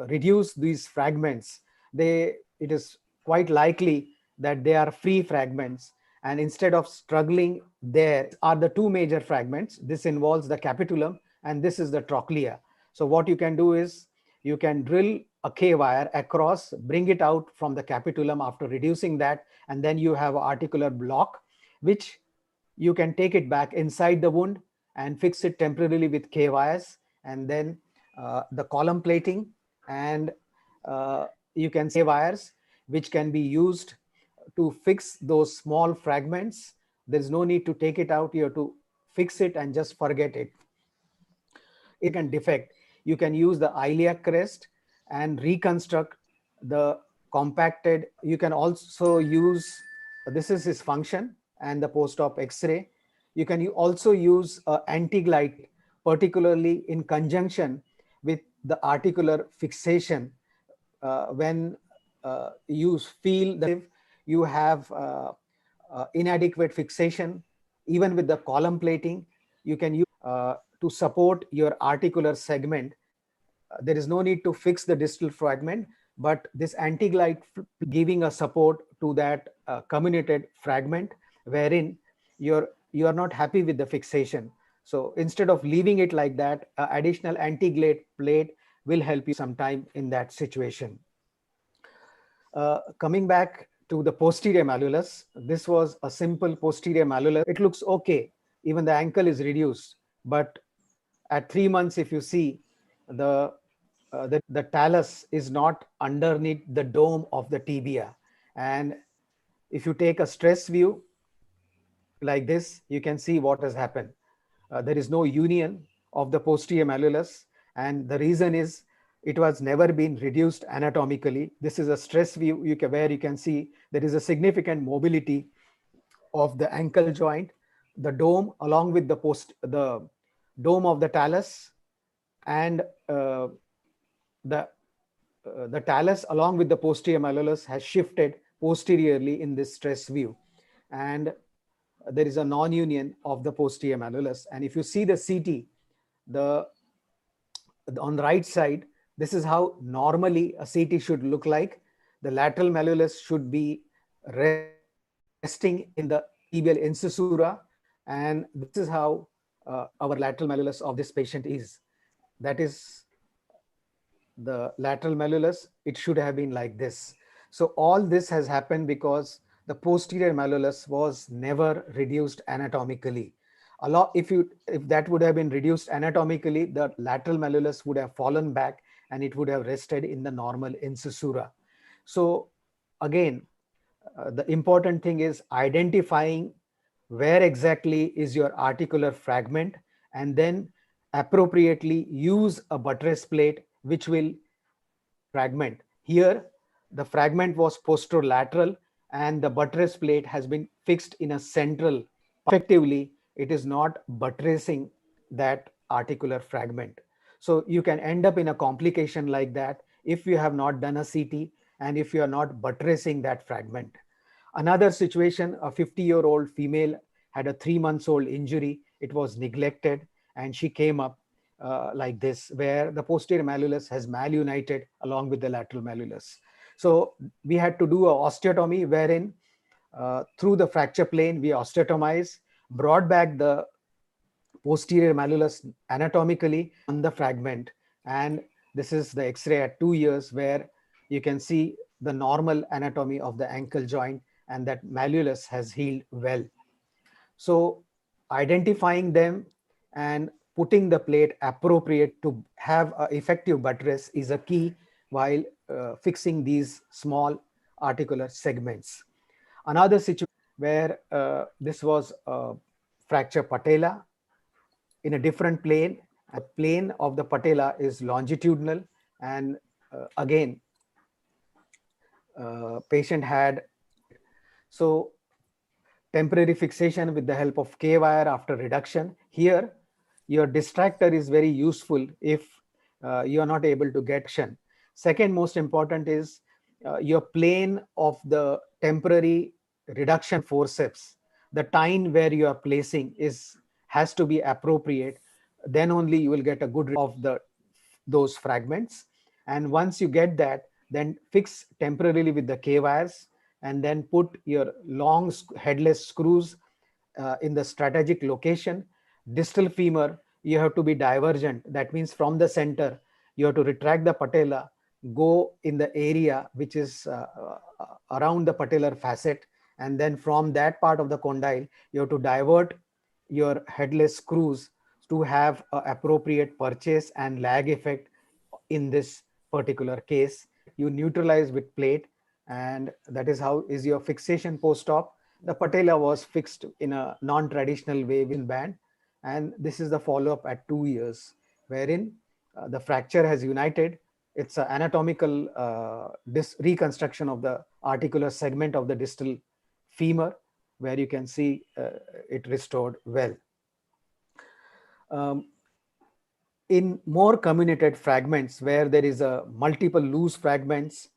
reduce these fragments, it is quite likely that they are free fragments. And instead of struggling, there are the two major fragments. This involves the capitulum and this is the trochlea. So what you can do is you can drill a K-wire across, bring it out from the capitulum after reducing that, and then you have an articular block, which you can take it back inside the wound and fix it temporarily with K-wires, and then the column plating, and you can see wires which can be used to fix those small fragments. There's no need to take it out. You have to fix it and just forget it. It can defect. You can use the iliac crest and reconstruct the compacted. You can also use, this is his function and the post-op X-ray. You can also use anti-glide, particularly in conjunction with the articular fixation. When you feel that you have inadequate fixation, even with the column plating, you can use to support your articular segment. There is no need to fix the distal fragment, but this anti-glide giving a support to that comminuted fragment, wherein you are not happy with the fixation. So instead of leaving it like that, additional anti-glide plate will help you sometime in that situation. Coming back to the posterior malleolus, this was a simple posterior malleolus. It looks okay. Even the ankle is reduced, but at 3 months, if you see, the talus is not underneath the dome of the tibia. And if you take a stress view like this, you can see what has happened. There is no union of the posterior malleolus, and the reason is it was never been reduced anatomically. This is a stress view where you can see there is a significant mobility of the ankle joint, the dome along with the dome of the talus, and the talus along with the posterior malleolus has shifted posteriorly in this stress view, and there is a non-union of the posterior malleolus. And if you see the CT, on the right side, this is how normally a CT should look like. The lateral malleolus should be resting in the tibial incisura, and this is how our lateral malleolus of this patient is. That is the lateral malleolus. It should have been like this. So all this has happened because the posterior malleolus was never reduced anatomically. If that would have been reduced anatomically, the lateral malleolus would have fallen back and it would have rested in the normal incisura. So again, the important thing is identifying where exactly is your articular fragment, and then appropriately use a buttress plate which will fragment. Here, the fragment was posterolateral and the buttress plate has been fixed in a central. Effectively, it is not buttressing that articular fragment. So you can end up in a complication like that if you have not done a CT and if you are not buttressing that fragment. Another situation, a 50-year-old female had a 3-month-old injury. It was neglected and she came up like this, where the posterior malleolus has malunited along with the lateral malleolus. So we had to do a osteotomy wherein through the fracture plane, we osteotomize, brought back the posterior malleolus anatomically on the fragment. And this is the X-ray at 2 years where you can see the normal anatomy of the ankle joint and that malleolus has healed well. So identifying them and putting the plate appropriate to have an effective buttress is a key while fixing these small articular segments. Another situation where this was fracture patella in a different plane. A plane of the patella is longitudinal, and again, patient had so temporary fixation with the help of K-wire after reduction. Here, your distractor is very useful if you are not able to get action. Second most important is your plane of the temporary reduction forceps. The tine where you are placing has to be appropriate. Then only you will get a good of those fragments. And once you get that, then fix temporarily with the K-wires, and then put your long headless screws in the strategic location. Distal femur, you have to be divergent. That means from the center, you have to retract the patella, go in the area which is around the patellar facet, and then from that part of the condyle, you have to divert your headless screws to have appropriate purchase and lag effect in this particular case. You neutralize with plate, and that is how is your fixation post-op. The patella was fixed in a non-traditional way with band, and this is the follow-up at 2 years, wherein the fracture has united. It's an anatomical reconstruction of the articular segment of the distal femur, where you can see it restored well. In more comminuted fragments, where there is a multiple loose fragments,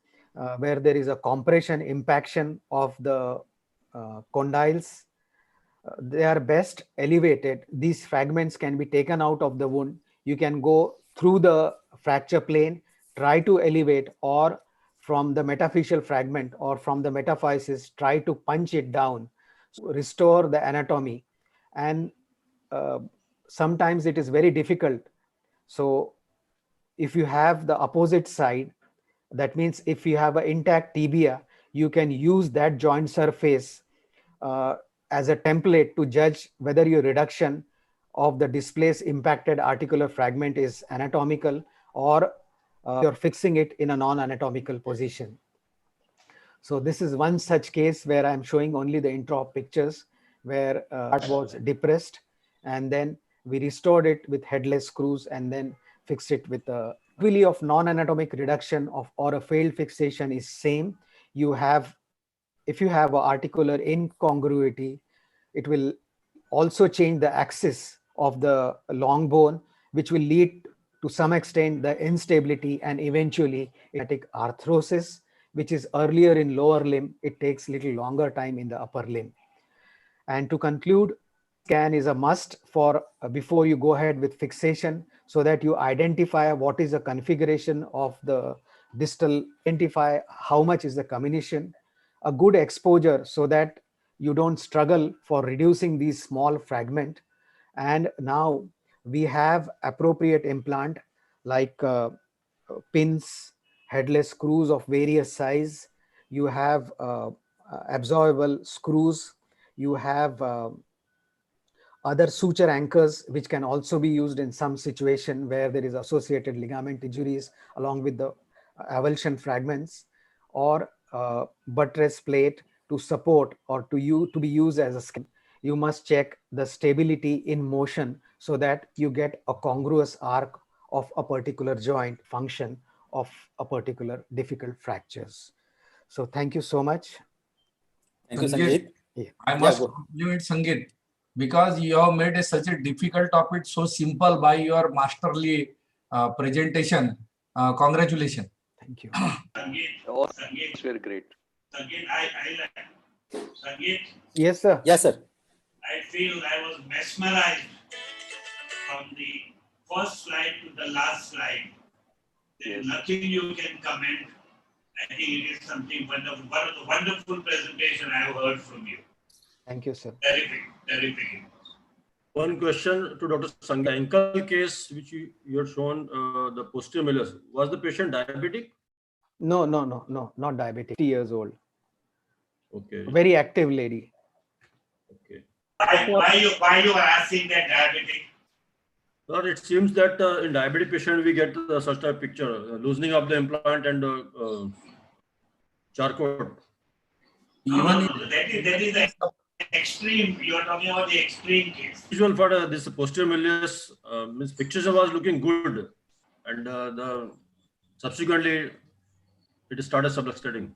where there is a compression impaction of the condyles, they are best elevated. These fragments can be taken out of the wound. You can go through the fracture plane, try to elevate, or from the metaphyseal fragment or from the metaphysis, try to punch it down, restore the anatomy. And sometimes it is very difficult. So if you have the opposite side, that means if you have an intact tibia, you can use that joint surface as a template to judge whether your reduction of the displaced impacted articular fragment is anatomical, or you're fixing it in a non-anatomical position. So this is one such case where I'm showing only the intra-op pictures, where it was depressed, and then we restored it with headless screws and then fixed it with a really of non-anatomic reduction of or a failed fixation is same. You have, if you have an articular incongruity, it will also change the axis of the long bone, which will lead to some extent the instability and eventually arthrosis, which is earlier in lower limb. It takes little longer time in the upper limb. And to conclude, scan is a must for before you go ahead with fixation, so that you identify what is the configuration of the distal, identify how much is the comminution, a good exposure so that you don't struggle for reducing these small fragment. And now we have appropriate implant like pins, headless screws of various size. You have absorbable screws. You have other suture anchors, which can also be used in some situation where there is associated ligament injuries along with the avulsion fragments, or buttress plate to support or to be used as a skin. You must check the stability in motion so that you get a congruous arc of a particular joint function of a particular difficult fractures. So thank you so much. Thank you, Sangeet. I must compliment Sangeet, because you have made such a difficult topic so simple by your masterly presentation. Congratulations. Thank you. Sangeet, it's very great. Sangeet, Yes, sir. Yes, sir. I feel I was mesmerized from the first slide to the last slide. There is nothing you can comment. I think it is something wonderful. One of the wonderful presentation I have heard from you. Thank you, sir. Terrific. One question to Dr. Sangeet. Ankle case which you had shown, the posterior malleus, was the patient diabetic? No, not diabetic. 50 years old. Okay. Very active lady. Okay. Why you are asking that diabetic? Sir, it seems that in diabetic patient we get such a picture, loosening of the implant and charcot. Even That is the extreme. You are talking about the extreme case. Usual for this posterior malleus, means pictures was looking good, and the subsequently it started subluxating.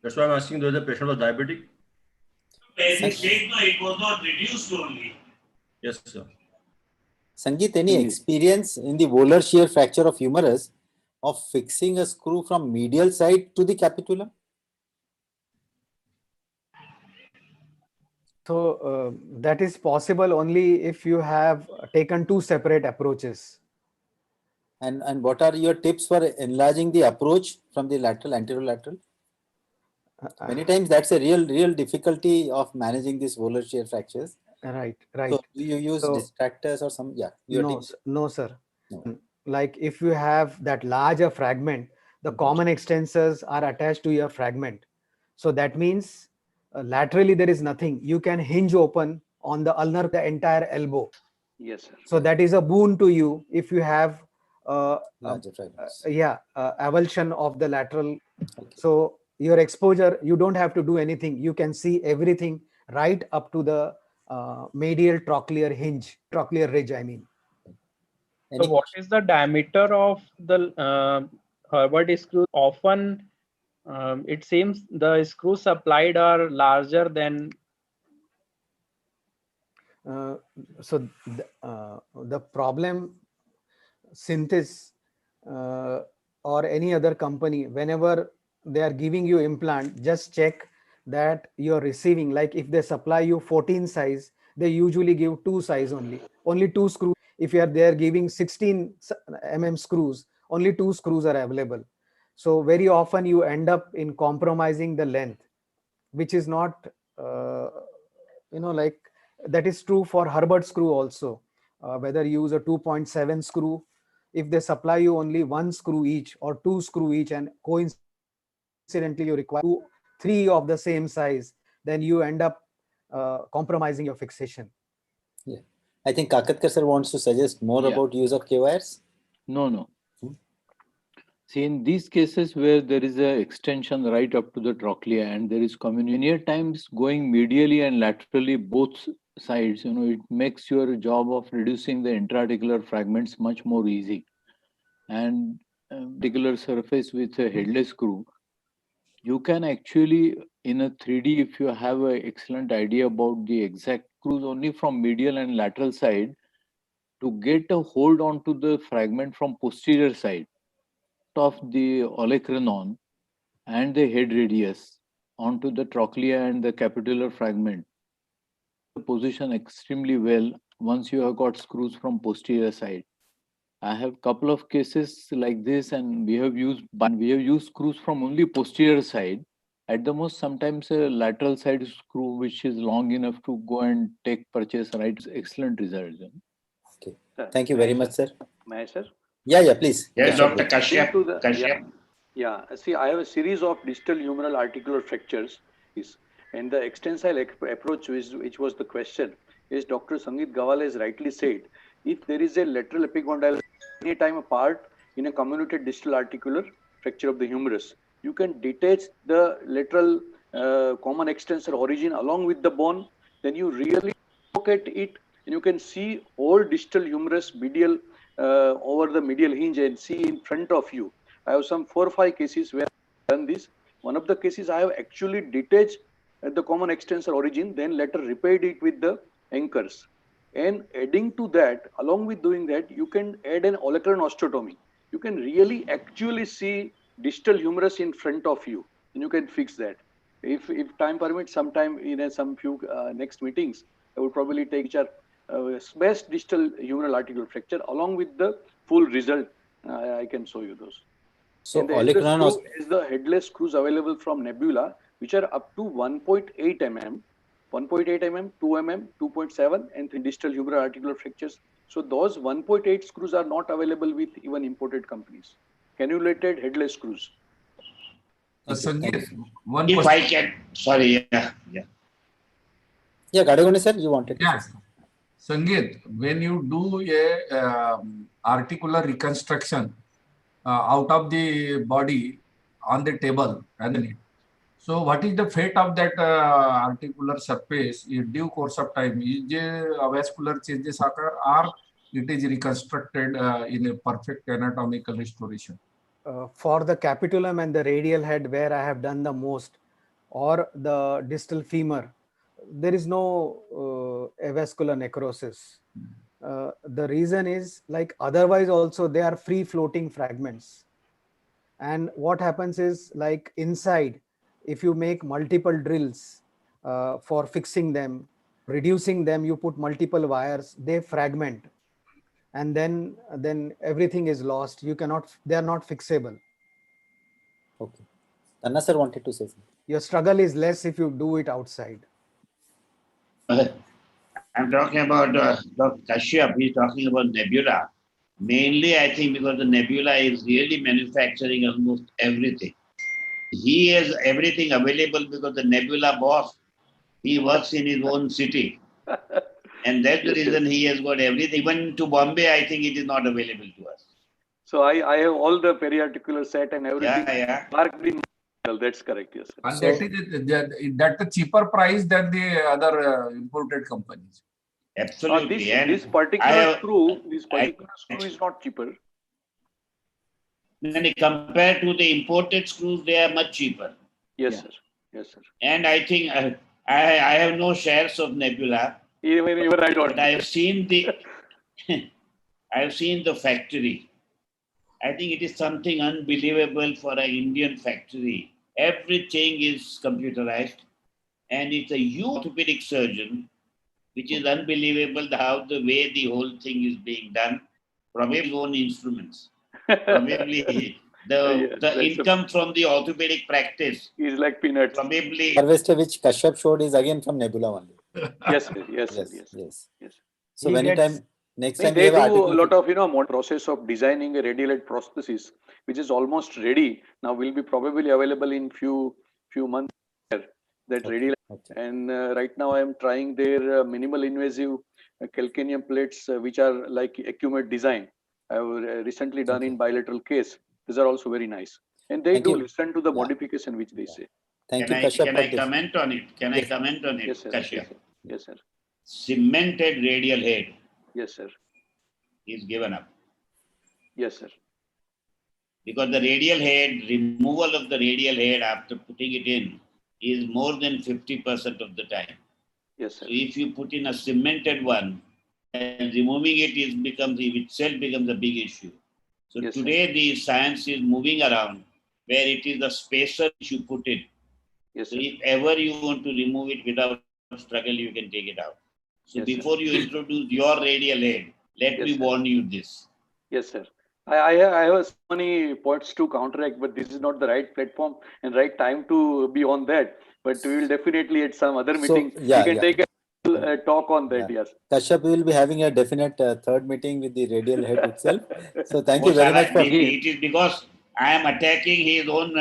That's why I'm asking whether the patient was diabetic. It was not reduced only. Yes, sir. Sangeet, any experience in the volar shear fracture of humerus of fixing a screw from medial side to the capitulum? So that is possible only if you have taken two separate approaches. And what are your tips for enlarging the approach from the lateral, anterolateral? Many times that's a real difficulty of managing these volar shear fractures. Right. So do you use distractors or some? Yeah. No, sir. No. Like if you have that larger fragment, the common extensors are attached to your fragment. So that means laterally there is nothing. You can hinge open on the ulnar, the entire elbow. Yes, sir. So that is a boon to you if you have larger fragments. avulsion of the lateral. Okay. So your exposure, you don't have to do anything. You can see everything right up to the medial trochlear hinge, trochlear ridge, I mean. So what is the diameter of the Herbert screw? Often it seems the screws supplied are larger than. So the problem, Synthesis or any other company, whenever they are giving you implant, just check that you're receiving. Like if they supply you 14 size, they usually give 2 size only 2 screws. If they are giving 16 mm screws, only 2 screws are available. So very often you end up in compromising the length, which is not like that is true for Herbert screw also. Whether you use a 2.7 screw, if they supply you only 1 screw each or 2 screw each, and coincidentally you require 3 of the same size, then you end up compromising your fixation. Yeah, I think Kakatkar sir wants to suggest more about use of K-wires. No. See, in these cases where there is an extension right up to the trochlea and there is many times going medially and laterally both sides, it makes your job of reducing the intra-articular fragments much more easy. And articular surface with a headless screw, you can actually in a 3D, if you have an excellent idea about the exact screws only from medial and lateral side, to get a hold onto the fragment from posterior side of the olecranon and the head radius onto the trochlea and the capitular fragment. Position extremely well once you have got screws from posterior side. I have couple of cases like this, and we have used screws from only posterior side. At the most, sometimes a lateral side screw which is long enough to go and take purchase, right? Excellent results. Okay. Thank you very much, sir. May I, sir? Yeah, please. Yes, Dr. Kashyap. Yeah, see, I have a series of distal humeral articular fractures. And the extensile approach, which was the question, is Dr. Sangeet Gawal has rightly said, if there is a lateral epicondyle any time apart in a comminuted distal articular fracture of the humerus, you can detach the lateral common extensor origin along with the bone. Then you really look at it and you can see all distal humerus medial over the medial hinge and see in front of you. I have some 4 or 5 cases where I have done this. One of the cases I have actually detached at the common extensor origin, then later repaired it with the anchors. And adding to that, along with doing that, you can add an olecranon osteotomy. You can really actually see distal humerus in front of you, and you can fix that. If time permits, sometime in some few next meetings, I will probably take best distal humeral articular fracture along with the full result. I can show you those. So olecranon is the headless screws available from Nebula, which are up to 1.8 mm. 1.8 mm, 2 mm, 2.7, and 3 distal humeral articular fractures. So those 1.8 screws are not available with even imported companies. Cannulated headless screws. Sangeet, if I can, sorry, Yeah, Gadagoni sir, you wanted to say. Sangeet, when you do a articular reconstruction out of the body on the table and then it. So what is the fate of that articular surface in due course of time? Is there avascular changes occur or it is reconstructed in a perfect anatomical restoration? For the capitulum and the radial head where I have done the most, or the distal femur, there is no avascular necrosis. The reason is like otherwise also they are free floating fragments. And what happens is like inside, if you make multiple drills for fixing them, reducing them, you put multiple wires, they fragment. And then everything is lost. You cannot, they are not fixable. Okay. Anna sir wanted to say something. Your struggle is less if you do it outside. I'm talking about Dr. Kashyap. He's talking about nebula. Mainly, I think because the nebula is really manufacturing almost everything. He has everything available because the nebula boss, he works in his own city. And that's the reason he has got everything. Even to Bombay, I think it is not available to us. So I have all the periarticular set and everything. Yeah. Marked in. That's correct, yes. And So- that's a cheaper price than the other imported companies. Absolutely. This particular screw is not cheaper. When compared to the imported screws, they are much cheaper. Yes, sir. Yes, sir. And I think I have no shares of Nebula. Even I don't. But I have seen the I have seen the factory. I think it is something unbelievable for an Indian factory. Everything is computerized, and it's a huge orthopedic surgeon, which is unbelievable how the way the whole thing is being done. Probably his own instruments. Probably the income from the orthopedic practice is like peanuts. Probably harvester which Kashyap showed is again from nebula only. Yes. So anytime next time they we have do a lot of more process of designing a radial head prosthesis, which is almost ready now. Will be probably available in few months. That radial, and right now I am trying their minimal invasive calcaneum plates, which are like accumulate design. I have recently done in bilateral case. These are also very nice, and they do listen to the modification which they say. Thank you, Kashyap. Can I comment on it? Can I comment on it, yes, sir. Kashyap? Yes, sir. Cemented radial head. Yes, sir. Is given up. Yes, sir. Because the radial head, removal of the radial head after putting it in is more than 50% of the time. Yes, sir. So if you put in a cemented one, and removing it itself becomes a big issue. So yes, today sir. the science is moving around where it is the spacer which you put it. Yes, so sir. if ever you want to remove it without struggle, you can take it out. So yes, before sir. you introduce your radial head, let yes, me sir. warn you this. Yes, sir. I have so many points to counteract, but this is not the right platform and right time to be on that. But we will definitely at some other meeting, we can take a talk on that. Yes. Kashyap will be having a definite third meeting with the radial head itself. So thank you very much for it is because I am attacking his own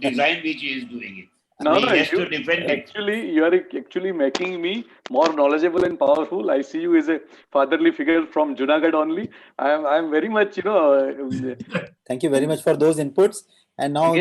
design which he is doing it. No, he has to defend it. You are actually making me more knowledgeable and powerful. I see you as a fatherly figure from Junagadh only. I am very much, Thank you very much for those inputs. And now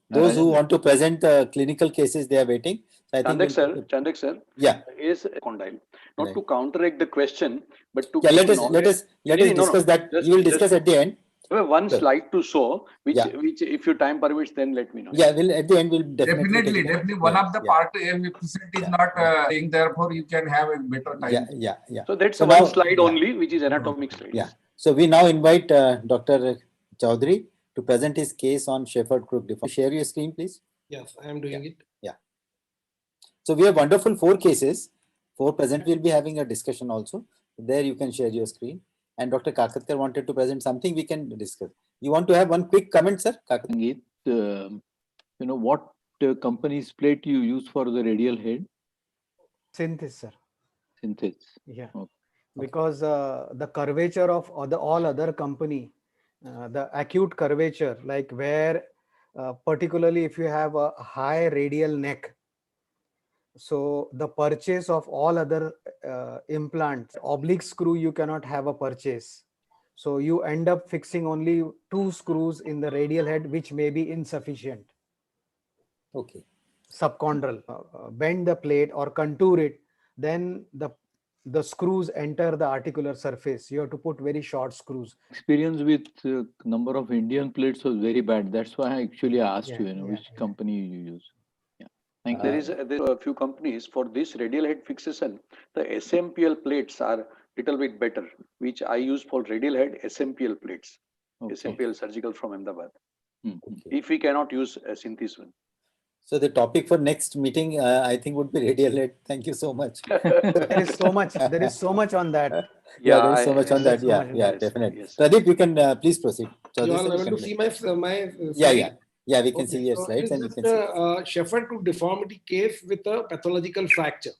those who want to present clinical cases, they are waiting. So I think Chandak sir, yeah, is condyle. Not to counteract the question, but to let us discuss that. We will discuss at the end. One slide to show, which if your time permits, then let me know. Yeah, we'll at the end we'll definitely one of the part percent is not saying, therefore you can have a better time. Yeah. So that's one slide only, which is anatomic slide. Yeah. So we now invite Dr. Chaudhary to present his case on Shefford-Crook deformity. Share your screen, please. Yes, I am doing it. Yeah. So we have wonderful 4 cases. 4 present. We'll be having a discussion also. There you can share your screen. And Dr. Kakatkar wanted to present something we can discuss. You want to have one quick comment, sir? What company's plate you use for the radial head? Synthes, sir. Synthes. Yeah. Okay. Because the curvature of all other company, the acute curvature, like where particularly if you have a high radial neck, So the purchase of all other implants, oblique screw, you cannot have a purchase. So you end up fixing only 2 screws in the radial head, which may be insufficient. Okay. Subchondral, bend the plate or contour it, then the screws enter the articular surface. You have to put very short screws. Experience with number of Indian plates was very bad. That's why I actually asked you, which company you use. Yeah. Thank There you. is a few companies for this radial head fixation. The SMPL plates are little bit better, which I use for radial head SMPL plates. Okay. SMPL surgical from Ahmedabad. Okay. If we cannot use Synthes one. So the topic for next meeting, I think, would be radial head. Thank you so much. There is so much. There is so much on that. Yeah, there is so much on that. so Yeah, much on yeah, that. definitely. Yes. Pradeep, you can please proceed. So You this all is- able to see my Yeah, slide? yeah, yeah. We can Okay, see your so slides it and is you just can see. a Shepherd to deformity case with a pathological fracture.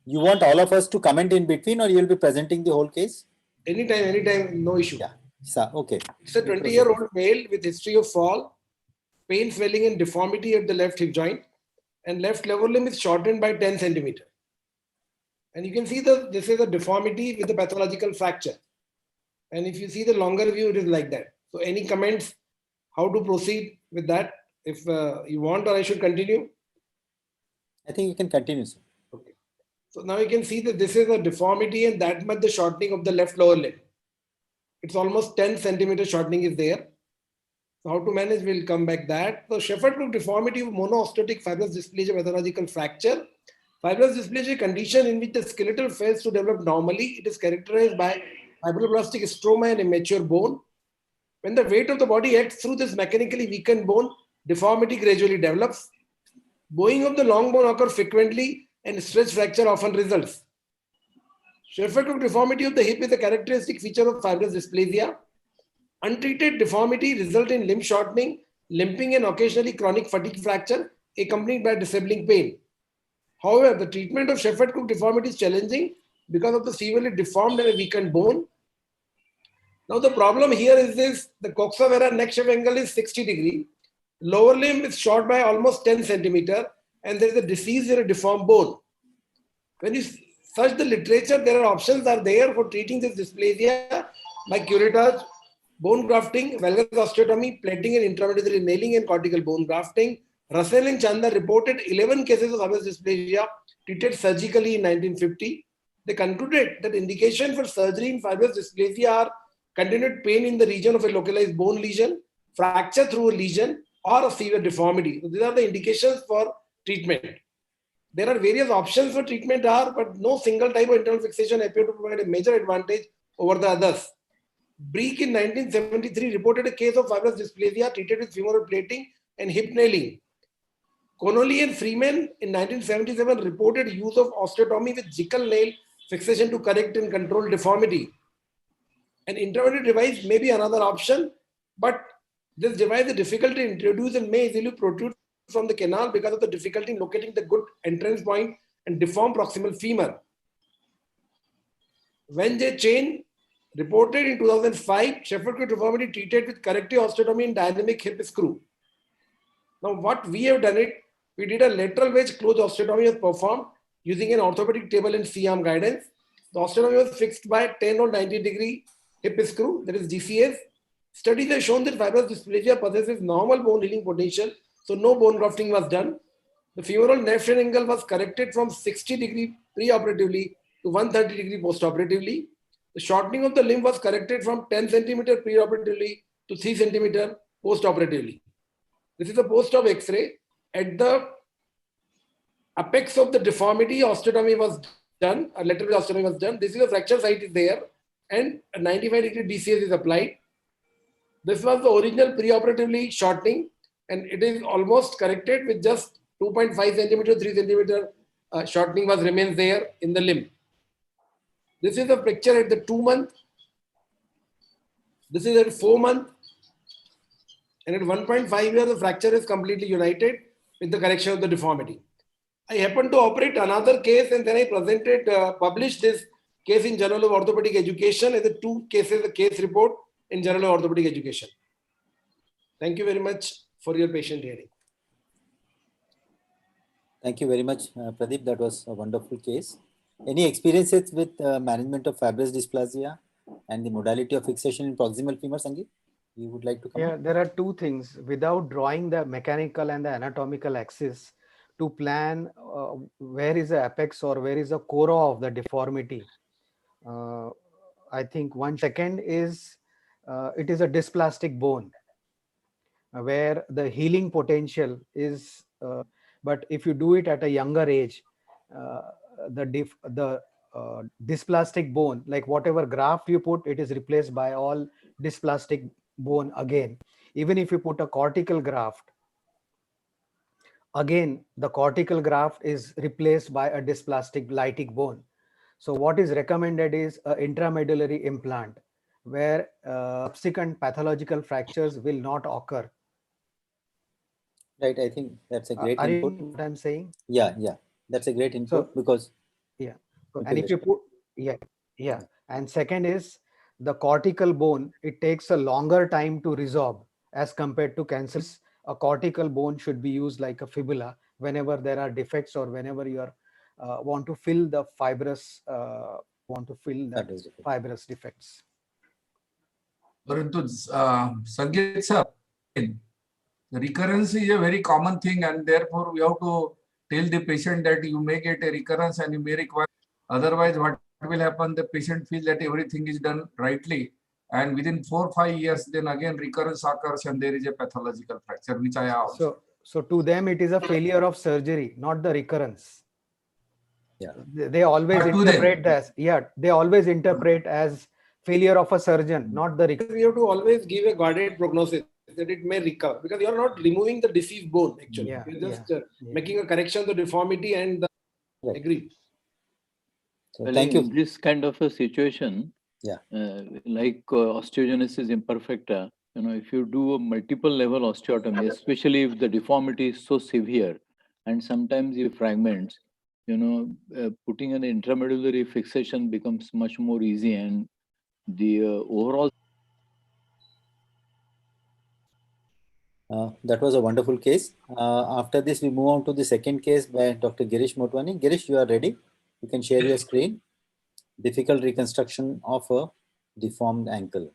You want all of us to comment in between, or you will be presenting the whole case? Anytime, no issue. Yeah. So, okay. It's a 20-year-old male with history of fall, pain, swelling, and deformity at the left hip joint, and left lower limb is shortened by 10 centimeter. And you can see this is a deformity with a pathological fracture. And if you see the longer view, it is like that. So any comments how to proceed with that? If you want, or I should continue? I think you can continue, sir. Okay. So now you can see that this is a deformity and that much the shortening of the left lower limb. It's almost 10 centimeter shortening is there. So how to manage, we'll come back that. So Shepherd-Crook deformity of monoosteotic fibrous dysplasia pathological fracture. Fibrous dysplasia is a condition in which the skeletal fails to develop normally. It is characterized by fibroblastic stroma and immature bone. When the weight of the body acts through this mechanically weakened bone, deformity gradually develops. Bowing of the long bone occurs frequently and stretch fracture often results. Shepherd-Crook deformity of the hip is a characteristic feature of fibrous dysplasia. Untreated deformity results in limb shortening, limping, and occasionally chronic fatigue fracture accompanied by disabling pain. However, the treatment of Shepherd-Crook deformity is challenging because of the severely deformed and weakened bone. Now the problem here is this: the coxa vara neck shaft angle is 60 degree. Lower limb is short by almost 10 centimeter, and there is a disease in a deformed bone. When you search the literature, there are options are there for treating this dysplasia like curettage, bone grafting, valgus osteotomy, plating and intramedullary nailing, and cortical bone grafting. Russell and Chandler reported 11 cases of fibrous dysplasia treated surgically in 1950. They concluded that indication for surgery in fibrous dysplasia are continued pain in the region of a localized bone lesion, fracture through a lesion, or a severe deformity. So these are the indications for treatment. There are various options for treatment but no single type of internal fixation appear to provide a major advantage over the others. Breek in 1973 reported a case of fibrous dysplasia treated with femoral plating and hip nailing. Connolly and Freeman in 1977 reported use of osteotomy with Jekyll nail fixation to correct and control deformity. An intermittent device may be another option, but this device is difficult to introduce and may easily protrude from the canal because of the difficulty in locating the good entrance point and deformed proximal femur. Wen J. Chain reported in 2005 Shepherd-Crook deformity treated with corrective osteotomy and dynamic hip screw. Now what we have done we did a lateral wedge closed osteotomy was performed using an orthopedic table and C-arm guidance. The osteotomy was fixed by 10 or 90 degree hip screw, that is GCS. Studies have shown that fibrous dysplasia possesses normal bone healing potential, so no bone grafting was done. The femoral nape angle was corrected from 60 degree preoperatively to 130 degree postoperatively. The shortening of the limb was corrected from 10 centimeter preoperatively to 3 centimeter postoperatively. This is a post-op X-ray. At the apex of the deformity, osteotomy was done, a lateral osteotomy was done. This is a fracture site is there, and a 95 degree DCS is applied. This was the original preoperatively shortening, and it is almost corrected with just 2.5 centimeter, 3 centimeter shortening remains there in the limb. This is a picture at the 2 month. This is at 4 month. And at 1.5 years, the fracture is completely united with the correction of the deformity. I happened to operate another case, and then I published this case in Journal of Orthopaedic Education as the 2 cases, the case report in Journal of Orthopaedic Education. Thank you very much for your patient hearing. Thank you very much, Pradeep. That was a wonderful case. Any experiences with management of fibrous dysplasia and the modality of fixation in proximal femur, Sangeet? You would like to comment? Yeah, there are two things. Without drawing the mechanical and the anatomical axis to plan where is the apex or where is the cora of the deformity, I think one second is it is a dysplastic bone where the healing potential is, but if you do it at a younger age, uh, the dysplastic bone, like whatever graft you put, it is replaced by all dysplastic bone again. Even if you put a cortical graft, again the cortical graft is replaced by a dysplastic lytic bone. So what is recommended is an intramedullary implant where subsequent pathological fractures will not occur. Right, I think that's a great Are input. you what I'm saying? Yeah, that's a great input because yeah. And if you put yeah. And second is the cortical bone, it takes a longer time to resorb as compared to cancer. A cortical bone should be used like a fibula whenever there are defects or whenever you are want to fill the fibrous fibrous defects. પરંતુ Sangeet sir, recurrence is a very common thing, and therefore we have to tell the patient that you may get a recurrence and you may require. Otherwise, what will happen? The patient feels that everything is done rightly, and within 4 or 5 years, then again recurrence occurs and there is a pathological fracture, which I have. So to them, it is a failure of surgery, not the recurrence. Yeah, they always interpret as they always interpret as failure of a surgeon, not the recurrence. We have to always give a guarded prognosis that it may recover because you are not removing the diseased bone actually. You're just making a correction of the deformity and the agree. So well, thank you. In this kind of a situation, like osteogenesis imperfecta, if you do a multiple level osteotomy, especially if the deformity is so severe and sometimes it fragments, putting an intramedullary fixation becomes much more easy, and the overall. That was a wonderful case. After this, we move on to the second case by Dr. Girish Motwani. Girish, you are ready. You can share your screen. Difficult reconstruction of a deformed ankle.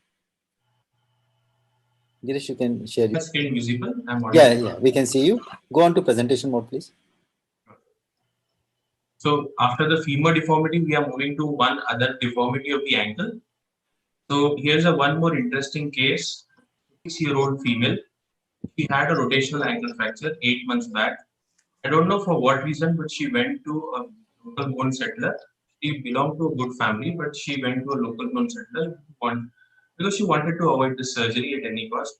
Girish, you can share your screen visible. Yeah, we can see you. Go on to presentation mode, please. So after the femur deformity, we are moving to one other deformity of the ankle. So here's one more interesting case. 6-year-old female. She had a rotational ankle fracture 8 months back. I don't know for what reason, but she went to a local bone settler. She belonged to a good family, but she went to a local bone settler because she wanted to avoid the surgery at any cost.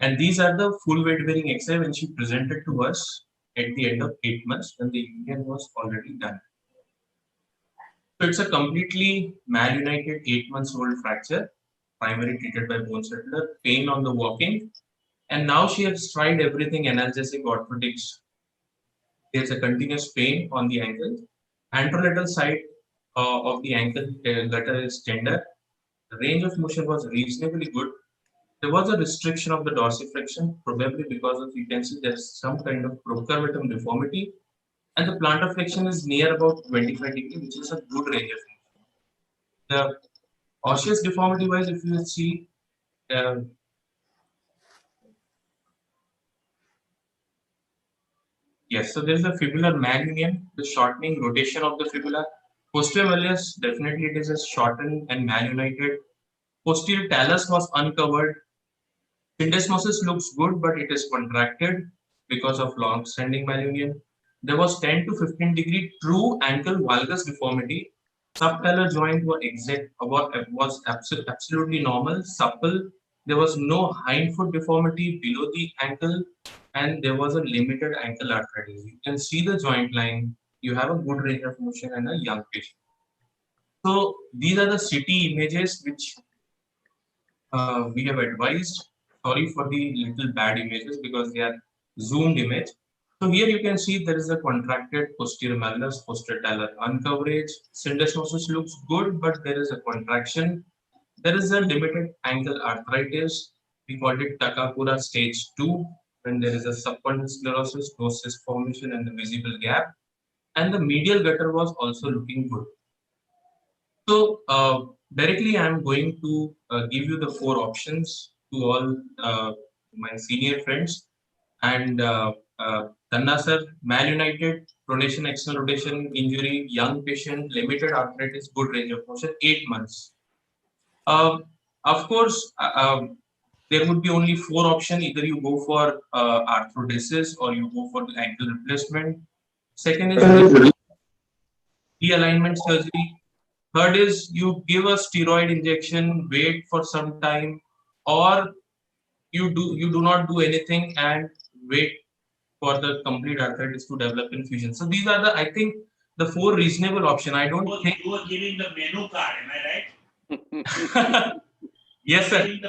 And these are the full weight bearing X-ray when she presented to us at the end of 8 months when the union was already done. So it's a completely malunited 8 months old fracture, primarily treated by bone settler, pain on the walking. And now she has tried everything, analgesic, orthotics. There's a continuous pain on the ankle. Anterolateral side of the ankle gutter is tender. The range of motion was reasonably good. There was a restriction of the dorsiflexion, probably because of, you can see there's some kind of procurvatum deformity, and the plantar flexion is near about 25 degrees, which is a good range of motion. The osseous deformity wise, if you see, yes, so there's a fibular malunion, the shortening rotation of the fibula. Posterior malleus, definitely it is a shortened and malunited. Posterior talus was uncovered. Syndesmosis looks good, but it is contracted because of long-standing malunion. There was 10 to 15 degree true ankle valgus deformity. Subtalar joint was absolutely normal, supple. There was no hindfoot deformity below the ankle, and there was a limited ankle arthritis. You can see the joint line. You have a good range of motion in a young patient. So these are the CT images which we have advised. Sorry for the little bad images because they are zoomed image. So here you can see there is a contracted posterior malleus, posterior talar uncoverage. Syndesmosis looks good, but there is a contraction. There is a limited ankle arthritis. We call it Takakura stage 2. when there is a subcontinental sclerosis, no cyst formation, and the visible gap. And the medial gutter was also looking good. So directly, I'm going to give you the 4 options to all my senior friends. And Tanna sir, malunited, pronation, external rotation, injury, young patient, limited arthritis, good range of motion, 8 months. Of course, there would be only 4 options. Either you go for arthrodesis or you go for the ankle replacement. Second is realignment surgery. Third is you give a steroid injection, wait for some time, or you do not do anything and wait for the complete arthritis to develop in fusion. So these are the, I think, the 4 reasonable options. I don't think you are giving the menu card, am I right? Yes, sir.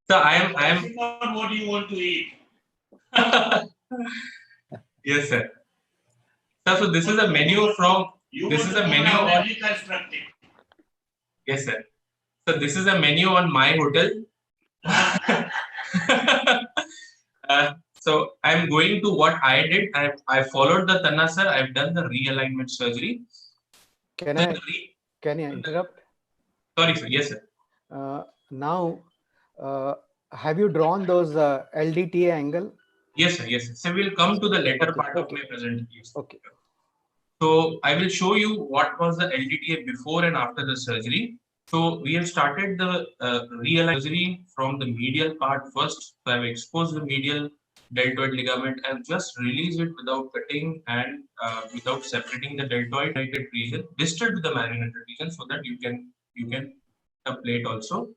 I am not what you want to eat. Yes, sir. So this is a menu from this is a menu on yes, sir. So this is a menu on my hotel. So I'm going to what I did. I followed the Tanna sir. I've done the realignment surgery. Can I interrupt? Sorry, sir. Yes, sir. Now, have you drawn those LDTA angle? Yes, sir. Yes, sir. So we'll come to the later part of my presentation. Okay. So I will show you what was the LDTA before and after the surgery. So we have started the realignment surgery from the medial part first. So I've exposed the medial deltoid ligament and just release it without cutting and without separating the deltoid region distal to the malunited region, so that you can a plate also.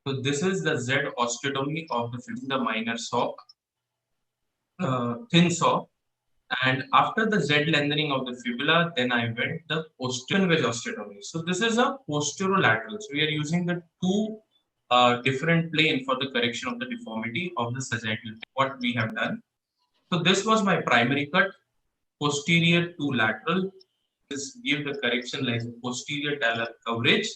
So this is the Z osteotomy of the minor saw, thin saw. And after the Z lengthening of the fibula, then I went the posterior wedge osteotomy. So this is a posterolateral. So we are using the 2 different plane for the correction of the deformity of the sagittal. What we have done. So this was my primary cut, posterior to lateral. This give the correction like posterior talar coverage.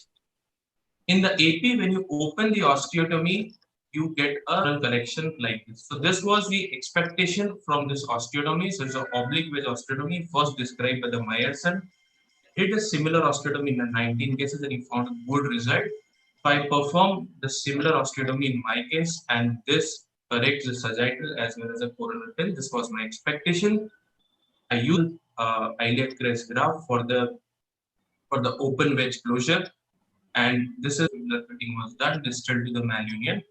In the AP, when you open the osteotomy, you get a correction like this. So this was the expectation from this osteotomy. So it's an oblique wedge osteotomy, first described by the Meyerson. Did a similar osteotomy in 19 cases and he found a good result. So I performed the similar osteotomy in my case, and this corrects the sagittal as well as the coronal pin. This was my expectation. I used iliac crest graft for the open wedge closure. And this is the fitting was done distal to the malunion,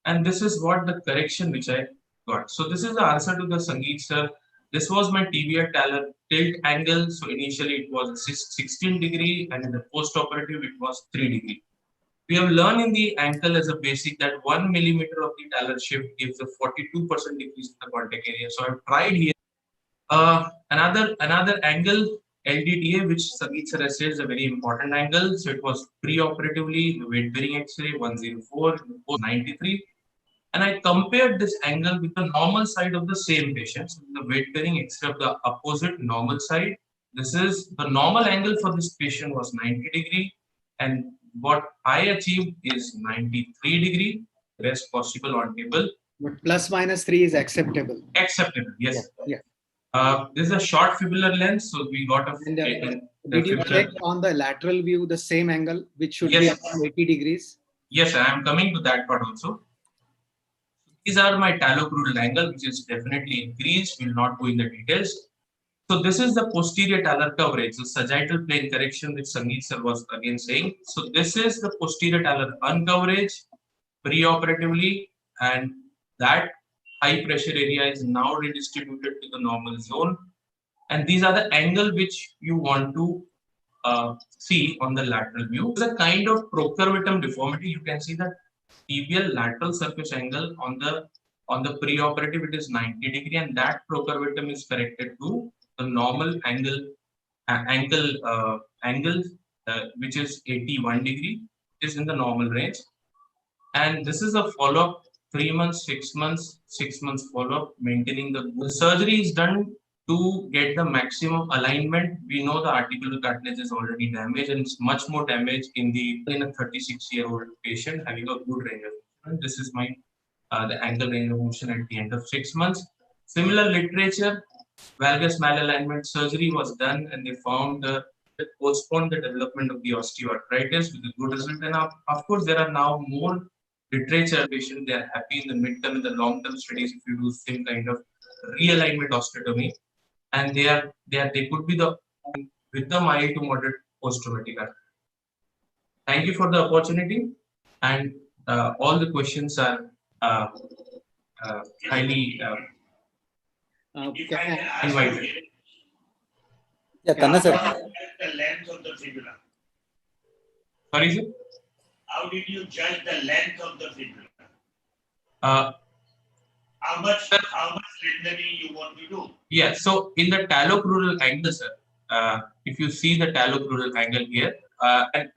and this is what the correction which I got. So this is the answer to the Sangeet sir. This was my tibia talar tilt angle. So initially it was 16 degree, and in the post-operative it was 3 degree. We have learned in the ankle as a basic that 1 millimeter of the talar shift gives a 42% decrease in the contact area. So I've tried here another angle. LDTA, which Sangeet sir has said is a very important angle. So it was pre-operatively weight bearing X-ray 104, 93, and I compared this angle with the normal side of the same patient. So the weight bearing X-ray of the opposite normal side. This is the normal angle for this patient was 90 degree, and what I achieved is 93 degree. Best possible on table. But plus minus 3 is acceptable. Acceptable, yes. Yeah. This is a short fibular length, so we got a. Did you check on the lateral view the same angle, which should be around 80 degrees? Yes, I am coming to that part also. These are my talocrudal angle, which is definitely increased. We'll not go in the details. So this is the posterior talar coverage, the sagittal plane correction, which Sangeet sir was again saying. So this is the posterior talar uncoverage pre-operatively, and that high pressure area is now redistributed to the normal zone. And these are the angle which you want to see on the lateral view. It's a kind of procurvatum deformity. You can see that tibial lateral surface angle on the pre-operative, it is 90 degree, and that procurvatum is corrected to the normal angle which is 81 degree, is in the normal range. And this is a follow-up 3 months, 6 months, 6 months follow-up, maintaining the surgery is done to get the maximum alignment. We know the articular cartilage is already damaged, and it's much more damage in a 36-year-old patient having a good range of motion. This is my the ankle range of motion at the end of 6 months. Similar literature, valgus malalignment surgery was done, and they found that postponed the development of the osteoarthritis with a good result. And of course, there are now more literature patient. They are happy in the midterm and the long-term studies if you do same kind of realignment osteotomy, and they could be the with the mild to moderate post-traumatic arthritis. Thank you for the opportunity, and all the questions are highly invited. Yeah, Kanna sir. The length of the fibula. Sorry, sir? How did you judge the length of the fibula? How much lengthening you want to do? Yeah, so in the talocrural angle, sir, if you see the talocrural angle here, and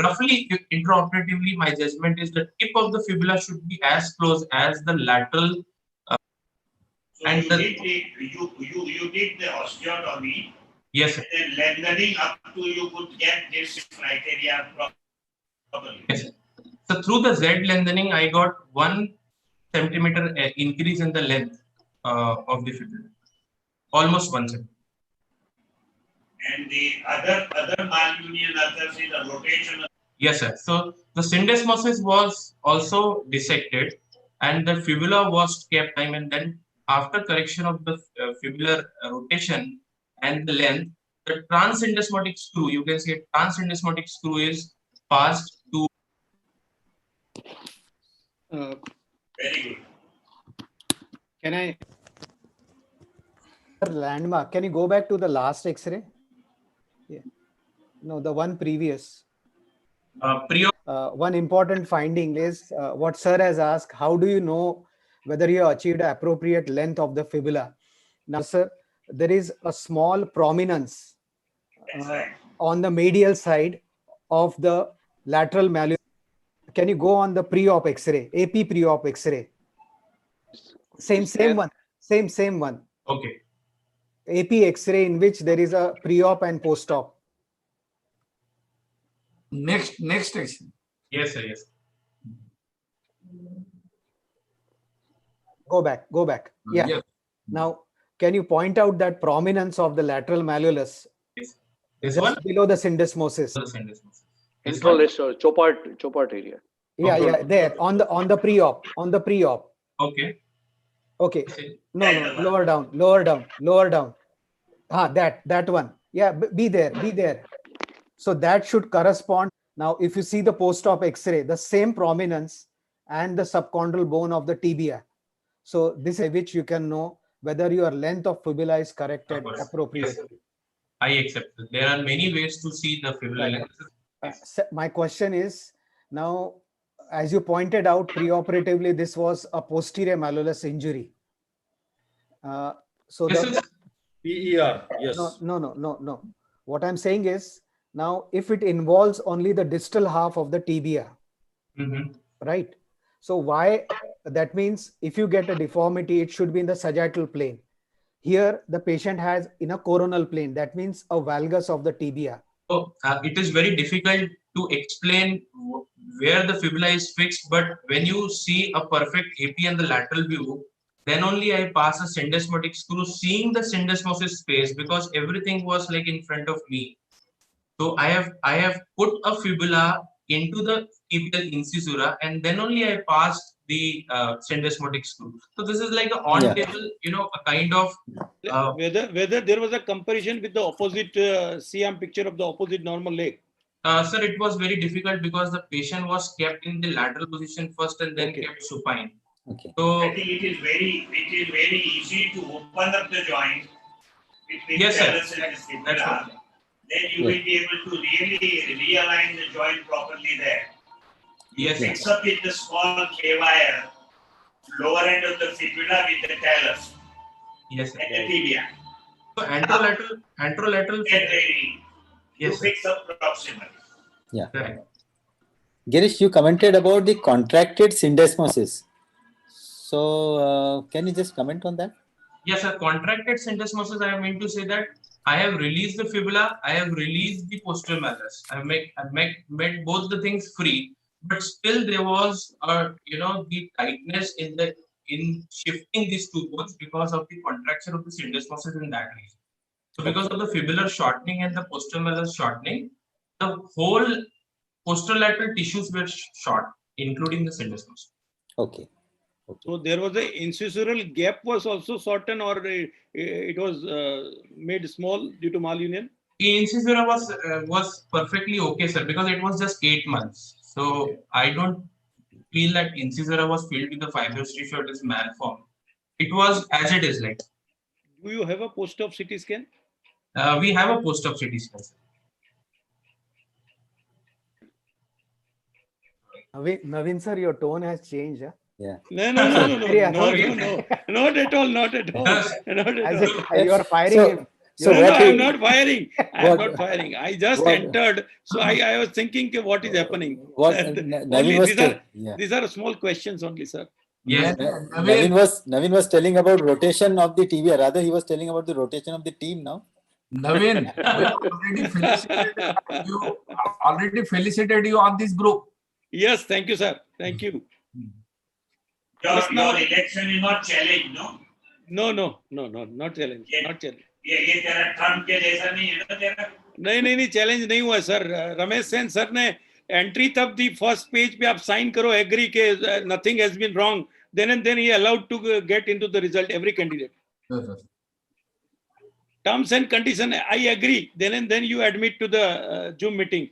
roughly intraoperatively, my judgment is the tip of the fibula should be as close as the lateral. So and you did the osteotomy. Yes, sir. And then lengthening up to you could get this criteria properly. Yes, sir. So through the Z lengthening, I got 1 centimeter increase in the length of the fibula, almost 1 centimeter. And the other malunion occurs in the rotation. Yes, sir. So the syndesmosis was also dissected, and the fibula was kept time, and then after correction of the fibular rotation and the length, the transsyndesmotic screw, you can see a transsyndesmotic screw is passed to. Very good. Can I? Landmark. Can you go back to the last X-ray? Yeah. No, the one previous. One important finding is what sir has asked. How do you know whether you achieved the appropriate length of the fibula? Now, sir, there is a small prominence on the medial side of the lateral malleolus. Can you go on the pre-op X-ray, AP pre-op X-ray? Same one. Okay. AP X-ray in which there is a pre-op and post-op. Next section. Yes, sir. Yes. Go back. Yeah. Yes. Now, can you point out that prominence of the lateral malleolus just below the syndesmosis? Introlateral chopart area. Yeah, there on the pre-op. Okay. No, lower down. That one. Yeah, be there. So that should correspond. Now, if you see the post-op X-ray, the same prominence and the subchondral bone of the tibia. So this is which you can know whether your length of fibula is corrected appropriately. Yes, I accept it. There are many ways to see the fibula length. My question is, now, as you pointed out, preoperatively, this was a posterior malleolus injury. So this is PER, yes. No. What I'm saying is, now, if it involves only the distal half of the tibia, right? So why? That means if you get a deformity, it should be in the sagittal plane. Here, the patient has in a coronal plane. That means a valgus of the tibia. So it is very difficult to explain where the fibula is fixed, but when you see a perfect AP and the lateral view, then only I pass a syndesmotic screw, seeing the syndesmosis space, because everything was like in front of me. So I have put a fibula into the tibial incisura, and then only I passed the syndesmotic screw. So this is like an on-table, a kind of whether there was a comparison with the opposite CM picture of the opposite normal leg. Sir, it was very difficult because the patient was kept in the lateral position first and then kept supine. Okay. So I think it is very easy to open up the joint between yes, talus and the fibula. Then you will be able to really realign the joint properly there. You fix up with the small K-wire, lower end of the fibula with the talus. Yes, and the tibia. So anterolateral get ready. You fix up proximal. Yeah. Girish, you commented about the contracted syndesmosis. So can you just comment on that? Yes, sir. Contracted syndesmosis, I mean to say that I have released the fibula, I have released the posterior malleus. I have made both the things free, but still there was the tightness in shifting these two bones because of the contraction of the syndesmosis in that region. So because of the fibular shortening and the posterolateral shortening, the whole posterolateral tissues were short, including the syndesmosis. Okay. So there was a incisural gap was also shortened, or it was made small due to malunion? The incisura was perfectly okay, sir, because it was just 8 months. So I don't feel that incisura was filled with the fibrous tissue or it is malformed. It was as it is like. Do you have a post-op CT scan? We have a post-op CT scan. Naveen sir, your tone has changed. Huh? Yeah. No, not at all, not at all. As if you are firing him. So no, I'm not firing. I'm not firing. I just entered, so I was thinking what is happening. These are small questions only, sir. Yes. Naveen was telling about rotation of the TV. Rather, he was telling about the rotation of the team now. Naveen, already felicitated you on this group. Yes, thank you, sir. Thank you. Your election is not challenged, no? No, not challenge. Not challenge. ये तेरा Trump के जैसा नहीं है ना तेरा? नहीं challenge नहीं हुआ सर. रमेश सेन सर ने एंट्री तब दी फर्स्ट पेज पे आप साइन करो एग्री के nothing has been wrong, then and then he allowed to get into the result every candidate. Terms and condition, I agree, then and then you admit to the Zoom meeting.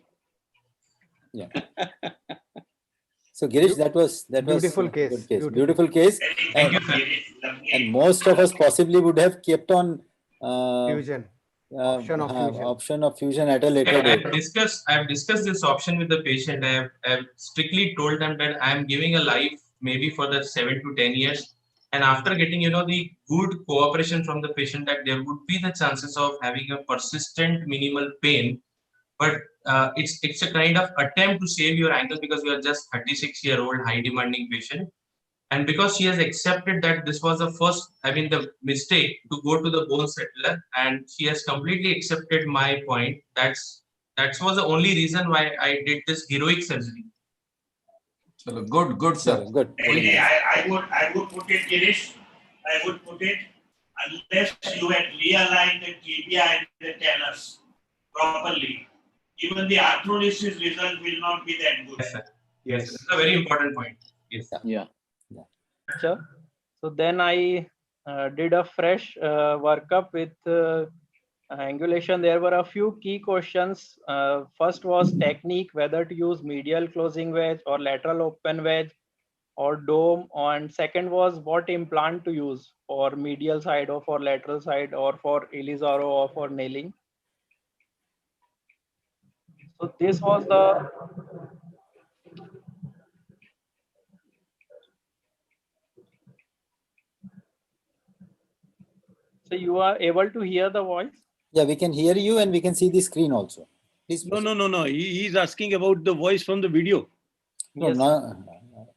Yeah. So Girish, that was beautiful case. Beautiful case. And most of us possibly would have kept on fusion. Option of fusion at a later date. I have discussed this option with the patient. I have strictly told them that I am giving a life maybe for the 7 to 10 years. And after getting, the good cooperation from the patient, that there would be the chances of having a persistent minimal pain. But it's a kind of attempt to save your ankle because you are just 36-year-old high demanding patient. And because she has accepted that this was the mistake to go to the bone settler, and she has completely accepted my point. That was the only reason why I did this heroic surgery. So good, sir. Good. I would put it, Girish. I would put it, unless you had realigned the tibia and the talus properly, even the arthrodesis result will not be that good. Yes, sir. Yes, it's a very important point. Yes. Yeah. So then I did a fresh workup with angulation. There were a few key questions. First was technique, whether to use medial closing wedge or lateral open wedge or dome. And second was what implant to use for medial side or for lateral side or for Elizaro or for nailing. So this was the So you are able to hear the voice? Yeah, we can hear you and we can see the screen also. Please. No. He's asking about the voice from the video. No, Yes.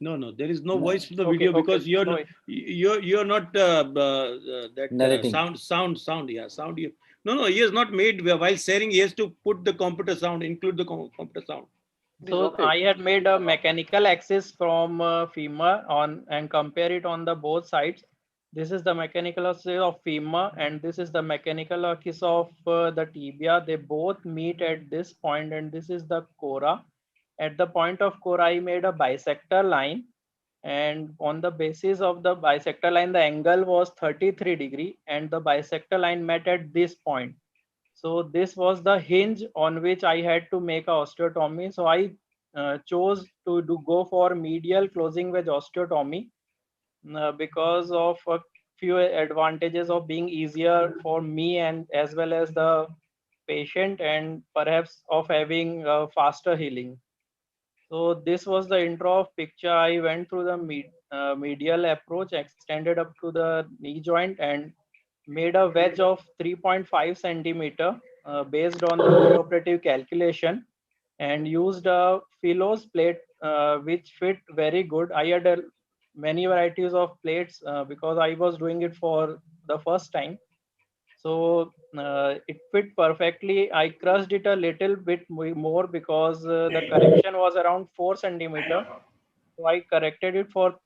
No. There is no voice from the video because you're not narrating. Sound. Yeah, sound. No. He has not made while sharing. He has to put the computer sound, include the computer sound. So I had made a mechanical axis from femur on and compare it on the both sides. This is the mechanical axis of femur and this is the mechanical axis of the tibia. They both meet at this point and this is the cora. At the point of cora, I made a bisector line, and on the basis of the bisector line, the angle was 33 degree and the bisector line met at this point. So this was the hinge on which I had to make a osteotomy. So I chose to go for medial closing wedge osteotomy because of a few advantages of being easier for me and as well as the patient, and perhaps of having faster healing. So this was the intro of picture. I went through the medial approach, extended up to the knee joint and made a wedge of 3.5 centimeter based on the preoperative calculation, and used a Philos plate which fit very good. I had many varieties of plates because I was doing it for the first time. So it fit perfectly. I crushed it a little bit more because the correction was around 4 centimeter. So I corrected it for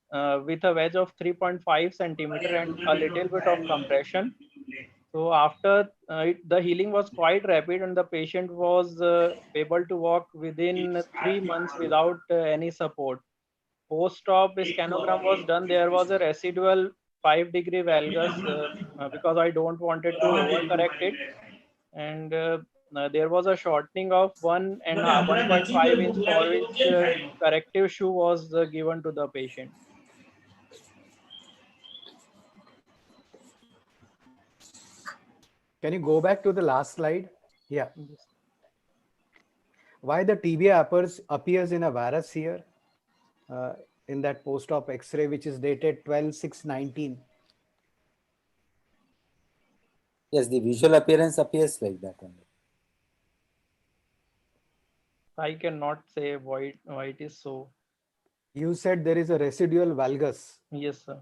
with a wedge of 3.5 centimeter and a little bit of compression. So after the healing was quite rapid, and the patient was able to walk within 3 months without any support. Post-op scanogram was done. There was a residual 5-degree valgus because I don't wanted to overcorrect it, and there was a shortening of 1.5 inch for which corrective shoe was given to the patient. Can you go back to the last slide? Yeah. Why the tibia appears in a varus here in that post-op X-ray, which is dated 12/6/19. Yes, the visual appearance appears like that only. I cannot say why it is so. You said there is a residual valgus. Yes, sir.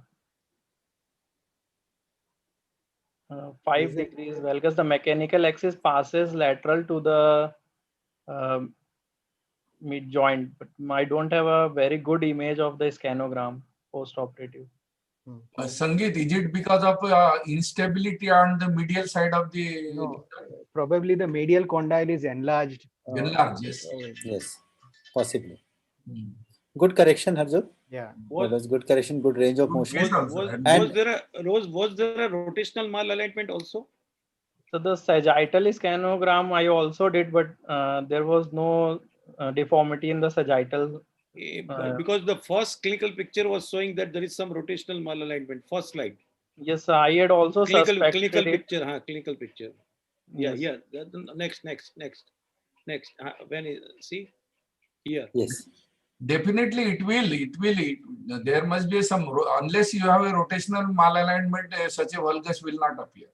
5 degrees valgus. The mechanical axis passes lateral to the mid joint, but I don't have a very good image of the scanogram post-operative. Sangeet, is it because of instability on the medial side of the? No, probably the medial condyle is enlarged. Enlarged, yes. Yes, possibly. Good correction, Harjot. Yeah. That was good correction, good range of motion. Was there a rotational malalignment also? So the sagittal scanogram I also did, but there was no deformity in the sagittal. Because the first clinical picture was showing that there is some rotational malalignment. First slide. Yes, I had also suspected clinical it. picture. Clinical picture. Yeah, Yes. yeah. Next. When is, see here? Yes. Definitely, it will. There must be some, unless you have a rotational malalignment, such a valgus will not appear.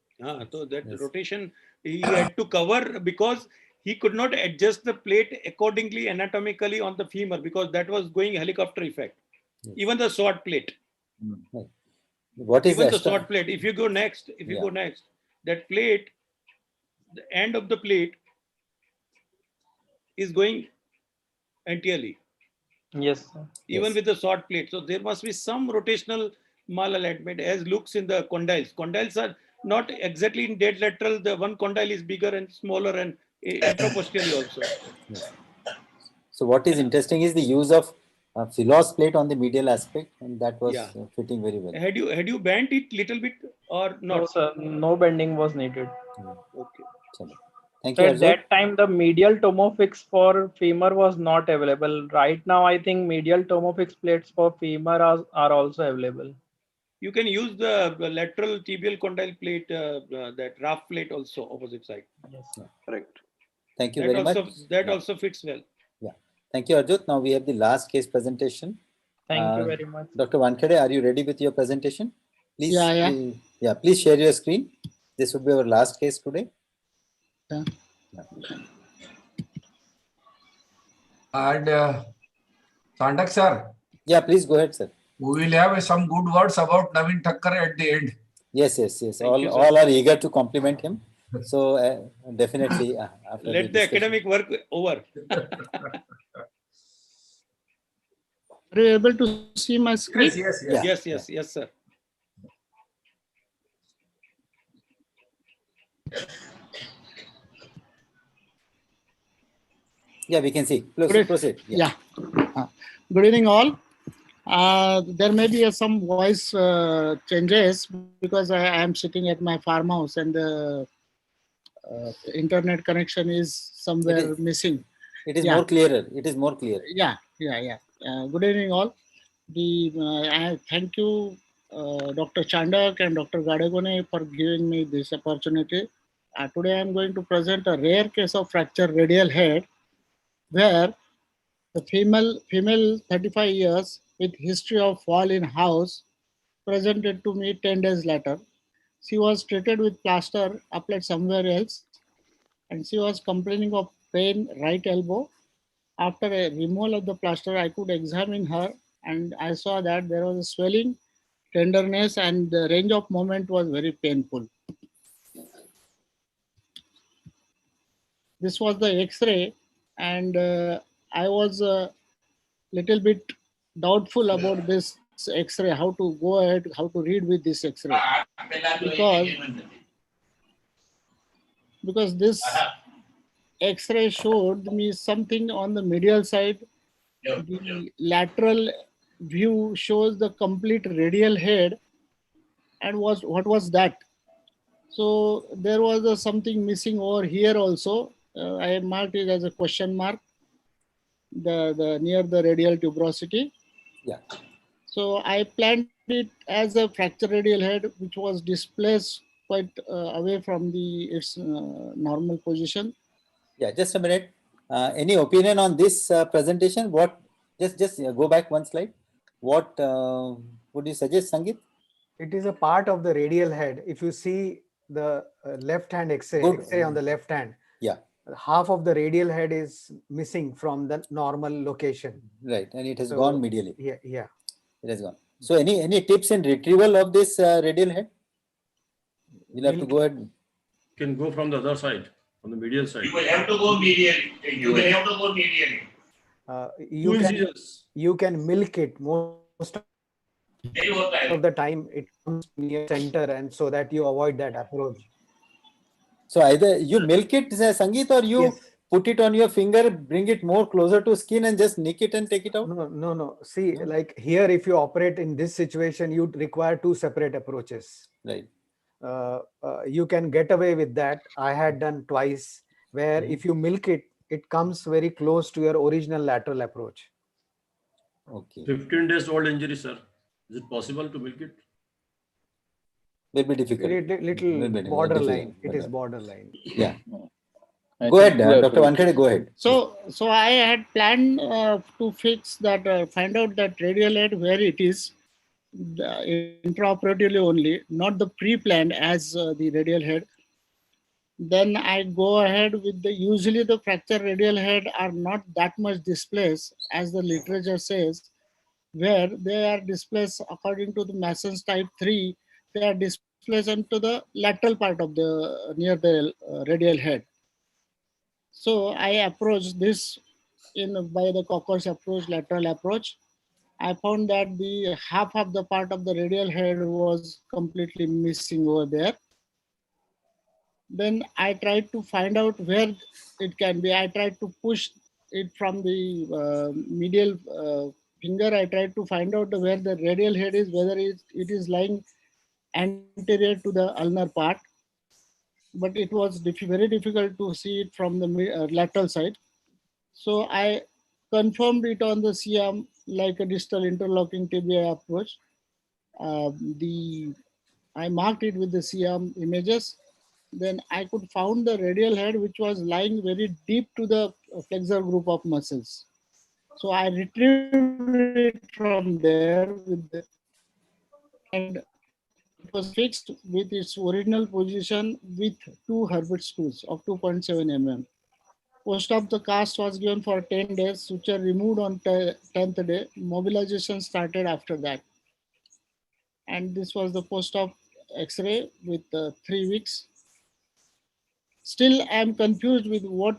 So that rotation he had to cover because he could not adjust the plate accordingly anatomically on the femur because that was going helicopter effect. Yes. Even the short plate. What is even the short plate? If you go next, that plate, the end of the plate is going anteriorly. Yes. Even with the short plate. So there must be some rotational malalignment as looks in the condyles. Condyles are not exactly in dead lateral. The one condyle is bigger and smaller and anteroposteriorly also. Yes. So what is interesting is the use of Philos plate on the medial aspect, and that was fitting very well. Had you bent it little bit or not? No, sir. No bending was needed. Okay. Thank So you, at Arjun. that time, the medial tomofix for femur was not available. Right now, I think medial tomofix plates for femur are also available. You can use the lateral tibial condyle plate, that RAF plate also opposite side. Yes. Correct. Thank you very much. That also fits well. Yeah. Thank you, Arjun. Now we have the last case presentation. Thank you very much. Dr. Wankhede, are you ready with your presentation? Please, Yeah. Please share your screen. This would be our last case today. Yeah. And Sandak sir. Yeah, please go ahead, sir. We will have some good words about Naveen Thakkar at the end. Yes. All are eager to compliment him. So definitely, after let the academic work over. Are you able to see my screen? Yes, sir. Yeah, we can see. Proceed. Yeah. Good evening, all. There may be some voice changes because I am sitting at my farmhouse and the internet connection is somewhere missing. It is more clearer. It is more clear. Yeah. Good evening, all. I thank you, Dr. Chandak and Dr. Gadegone for giving me this opportunity. Today I am going to present a rare case of fracture radial head where the female 35 years with history of fall in house presented to me 10 days later. She was treated with plaster applied somewhere else and she was complaining of pain right elbow. After a removal of the plaster, I could examine her and I saw that there was a swelling, tenderness, and the range of movement was very painful. this was the X-ray, and I was a little bit doubtful about this X-ray, how to go ahead, how to read with this X-ray, because this X-ray showed me something on the medial side. The lateral view shows the complete radial head, and what was that? So there was something missing over here also. I marked it as a question mark. The near the radial tuberosity. Yeah. So I planned it as a fracture radial head, which was displaced quite away from its normal position. Yeah, just a minute. Any opinion on this presentation? What? Just go back one slide. What would you suggest, Sangeet? It is a part of the radial head. If you see the left hand X-ray on the left hand, yeah, half of the radial head is missing from the normal location. Right, and it has gone medially. Yeah, yeah. It has gone. So any tips in retrieval of this radial head? You'll have to go ahead. You can go from the other side, from the medial side. You will have to go medially. You will have to go medially. You can milk it most of the time. It comes near center, and so that you avoid that approach. So either you milk it, Sangeet, or you put it on your finger, bring it more closer to skin, and just nick it and take it out. No. See, like here, if you operate in this situation, you require two separate approaches. Right. You can get away with that. I had done twice, where if you milk it, it comes very close to your original lateral approach. Okay. 15 days old injury, sir. Is it possible to milk it? Will be difficult. Little borderline. It is borderline. Yeah. Go ahead, Dr. Wankhede, go ahead. So I had planned to fix that, find out that radial head where it is, intraoperatively only, not the pre-planned as the radial head. Then I go ahead with usually the fracture radial head are not that much displaced, as the literature says, where they are displaced according to the Masson's type 3, they are displaced into the lateral part of the near the radial head. So I approached this by the Cocker's approach, lateral approach. I found that the half of the part of the radial head was completely missing over there. Then I tried to find out where it can be. I tried to push it from the medial finger. I tried to find out where the radial head is, whether it is lying anterior to the ulnar part. But it was very difficult to see it from the lateral side. So I confirmed it on the C-arm like a distal interlocking tibia approach. I marked it with the C-arm images. Then I could found the radial head, which was lying very deep to the flexor group of muscles. So I retrieved it from there and it was fixed with its original position with 2 Herbert screws of 2.7 mm. Post of the cast was given for 10 days, suture removed on 10th day. Mobilization started after that. And this was the post-op X-ray with 3 weeks. Still, I am confused with what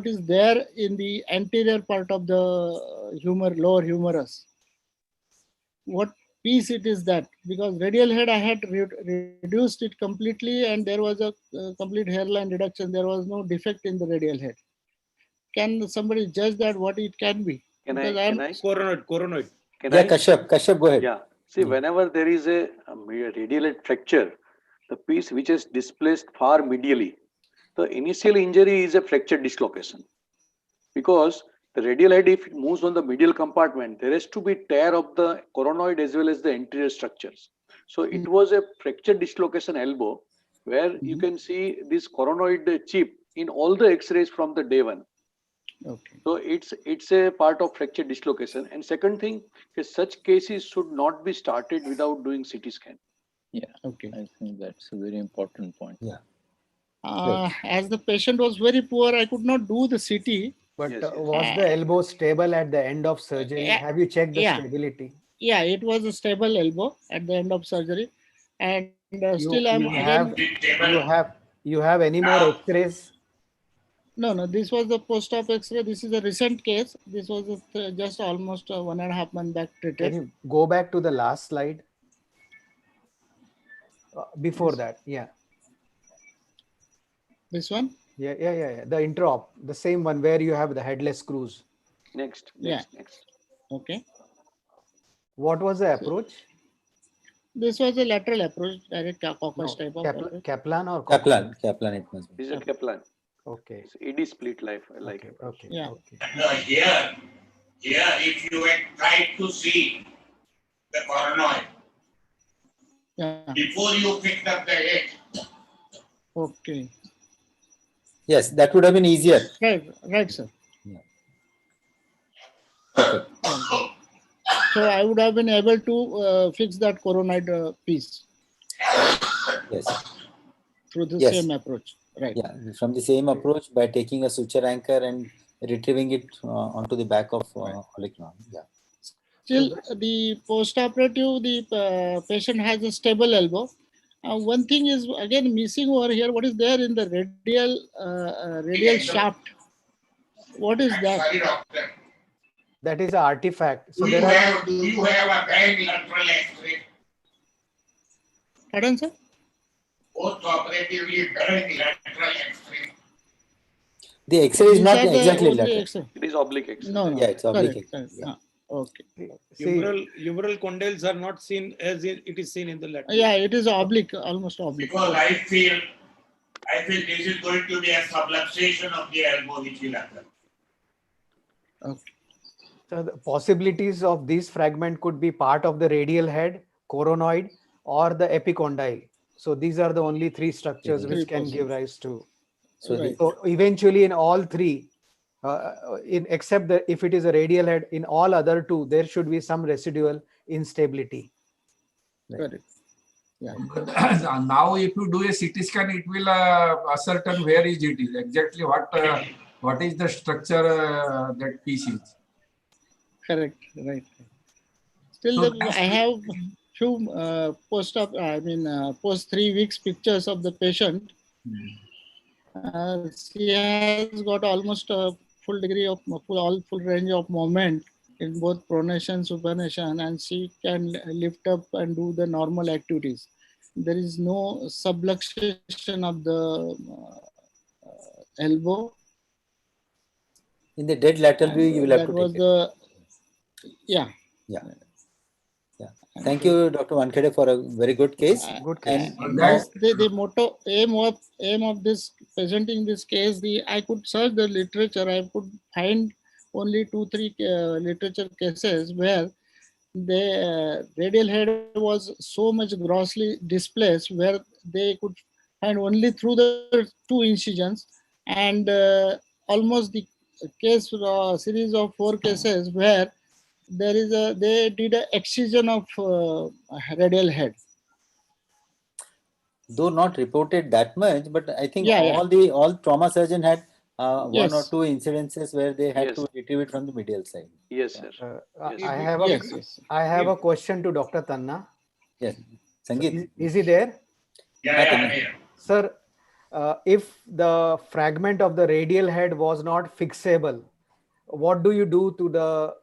is there in the anterior part of the lower humerus. What piece it is that? Because radial head I had reduced it completely, and there was a complete hairline reduction. There was no defect in the radial head. Can somebody judge that what it can be? Can I? Coronoid. Kashyap, go ahead. Yeah. See, whenever there is a radial head fracture, the piece which is displaced far medially, the initial injury is a fracture dislocation. Because the radial head, if it moves on the medial compartment, there has to be tear of the coronoid as well as the anterior structures. So it was a fracture dislocation elbow where you can see this coronoid chip in all the X-rays from the day one. Okay. So it's a part of fracture dislocation. And second thing is such cases should not be started without doing CT scan. Yeah. Okay. I think that's a very important point. Yeah. As the patient was very poor, I could not do the CT. But was the elbow stable at the end of surgery? Have you checked the stability? Yeah, it was a stable elbow at the end of surgery. And still I'm you have any more X-rays? No, this was the post-op X-ray. This is a recent case. This was just almost 1.5 months back Can treated. you go back to the last slide? Before that, yeah. This one? Yeah. The intro, the same one where you have the headless screws. Next. Okay. What was the approach? This was a lateral approach, direct caucus type of approach. Kaplan or Kaplan it must be. This is a Kaplan. Okay. It's ED split like Okay. Yeah. Here, if you had tried to see the coronoid before you picked up the head. Okay. Yes, that would have been easier. Right, sir. Yeah. Perfect. So I would have been able to fix that coronoid piece. Yes. Through the Yes. same approach. Right. Yeah, from the same approach by taking a suture anchor and retrieving it onto the back of olecranon. Yeah. Still, the post-operative, the patient has a stable elbow. One thing is again missing over here. What is there in the radial shaft? What is that? Sorry, doctor. That is an artifact. So Do you have a bad lateral X-ray? Pardon, sir? Post-operatively bad lateral X-ray. The X-ray is not exactly lateral. It is oblique X-ray. No. Yeah, it's oblique. Correct. Yeah. Okay. Humeral condyles are not seen as it is seen in the lateral. Yeah, it is oblique, almost oblique. Because I feel this is going to be a subluxation of the elbow which will happen. Okay. So the possibilities of this fragment could be part of the radial head, coronoid, or the epicondyle. So these are the only three structures which can give rise to. So eventually in all three, except that if it is a radial head, in all other two, there should be some residual instability. Correct. Yeah. Now, if you do a CT scan, it will ascertain where is it is exactly what is the structure that piece is. Correct. Right. Still, So I have few post 3 weeks pictures of the patient. She has got almost a full degree of full range of movement in both pronation, supination, and she can lift up and do the normal activities. There is no subluxation of the elbow. In the dead lateral view, you will have to take it. Yeah. Thank you, Dr. Wankhede, for a very good case. Good case. And The motto aim of this presenting this case, I could search the literature. I could find only 2-3 literature cases where the radial head was so much grossly displaced, where they could find only through the 2 incisions, and almost the case series of 4 cases where they did an excision of radial head. though not reported that much, but I think Yeah, all trauma surgeon had one Yes. or two incidences where they had to retrieve it from the medial side. Yes, sir. I have a question to Dr. Tanna. Yes, Sangeet. Is he there? Yeah. Sir, if the fragment of the radial head was not fixable, what do you do to the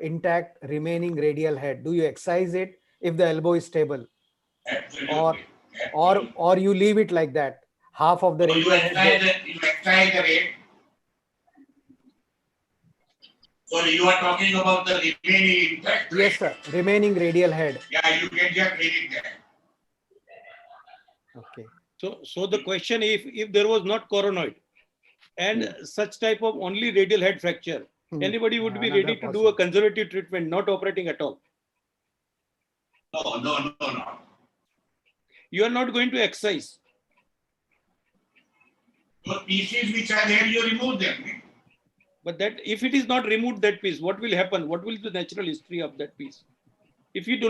intact remaining radial head? Do you excise it if the elbow is stable? Absolutely. Or you leave it like that? Half of the So radial head. you excise the rate. So you are talking about the remaining intact. Yes, sir. Remaining radial head. Yeah, you can just leave it there. Okay. So the question, if there was not coronoid and such type of only radial head fracture, anybody would be ready to do a conservative treatment, not operating at all. No. You are not going to excise. Those pieces which are there, you remove them. But that if it is not removed, that piece, what will happen? What will be the natural history of that piece? If it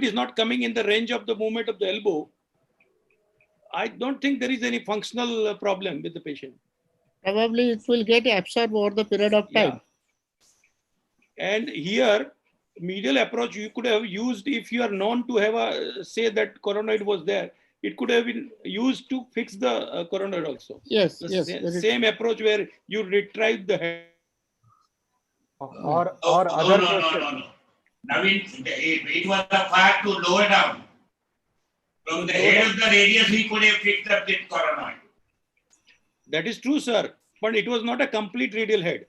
is not coming in the range of the movement of the elbow, I don't think there is any functional problem with the patient. Probably it will get absorbed over the period of time. Yeah. And here, medial approach you could have used if you are known to have say that coronoid was there. it could have been used to fix the coronoid also. Yes, The yes. same approach where you retrieve the head. Or No, other no. question. Naveen, it was far too lower down. From the head of the radius, he could have fixed up the coronoid. That is true, sir. But it was not a complete radial head.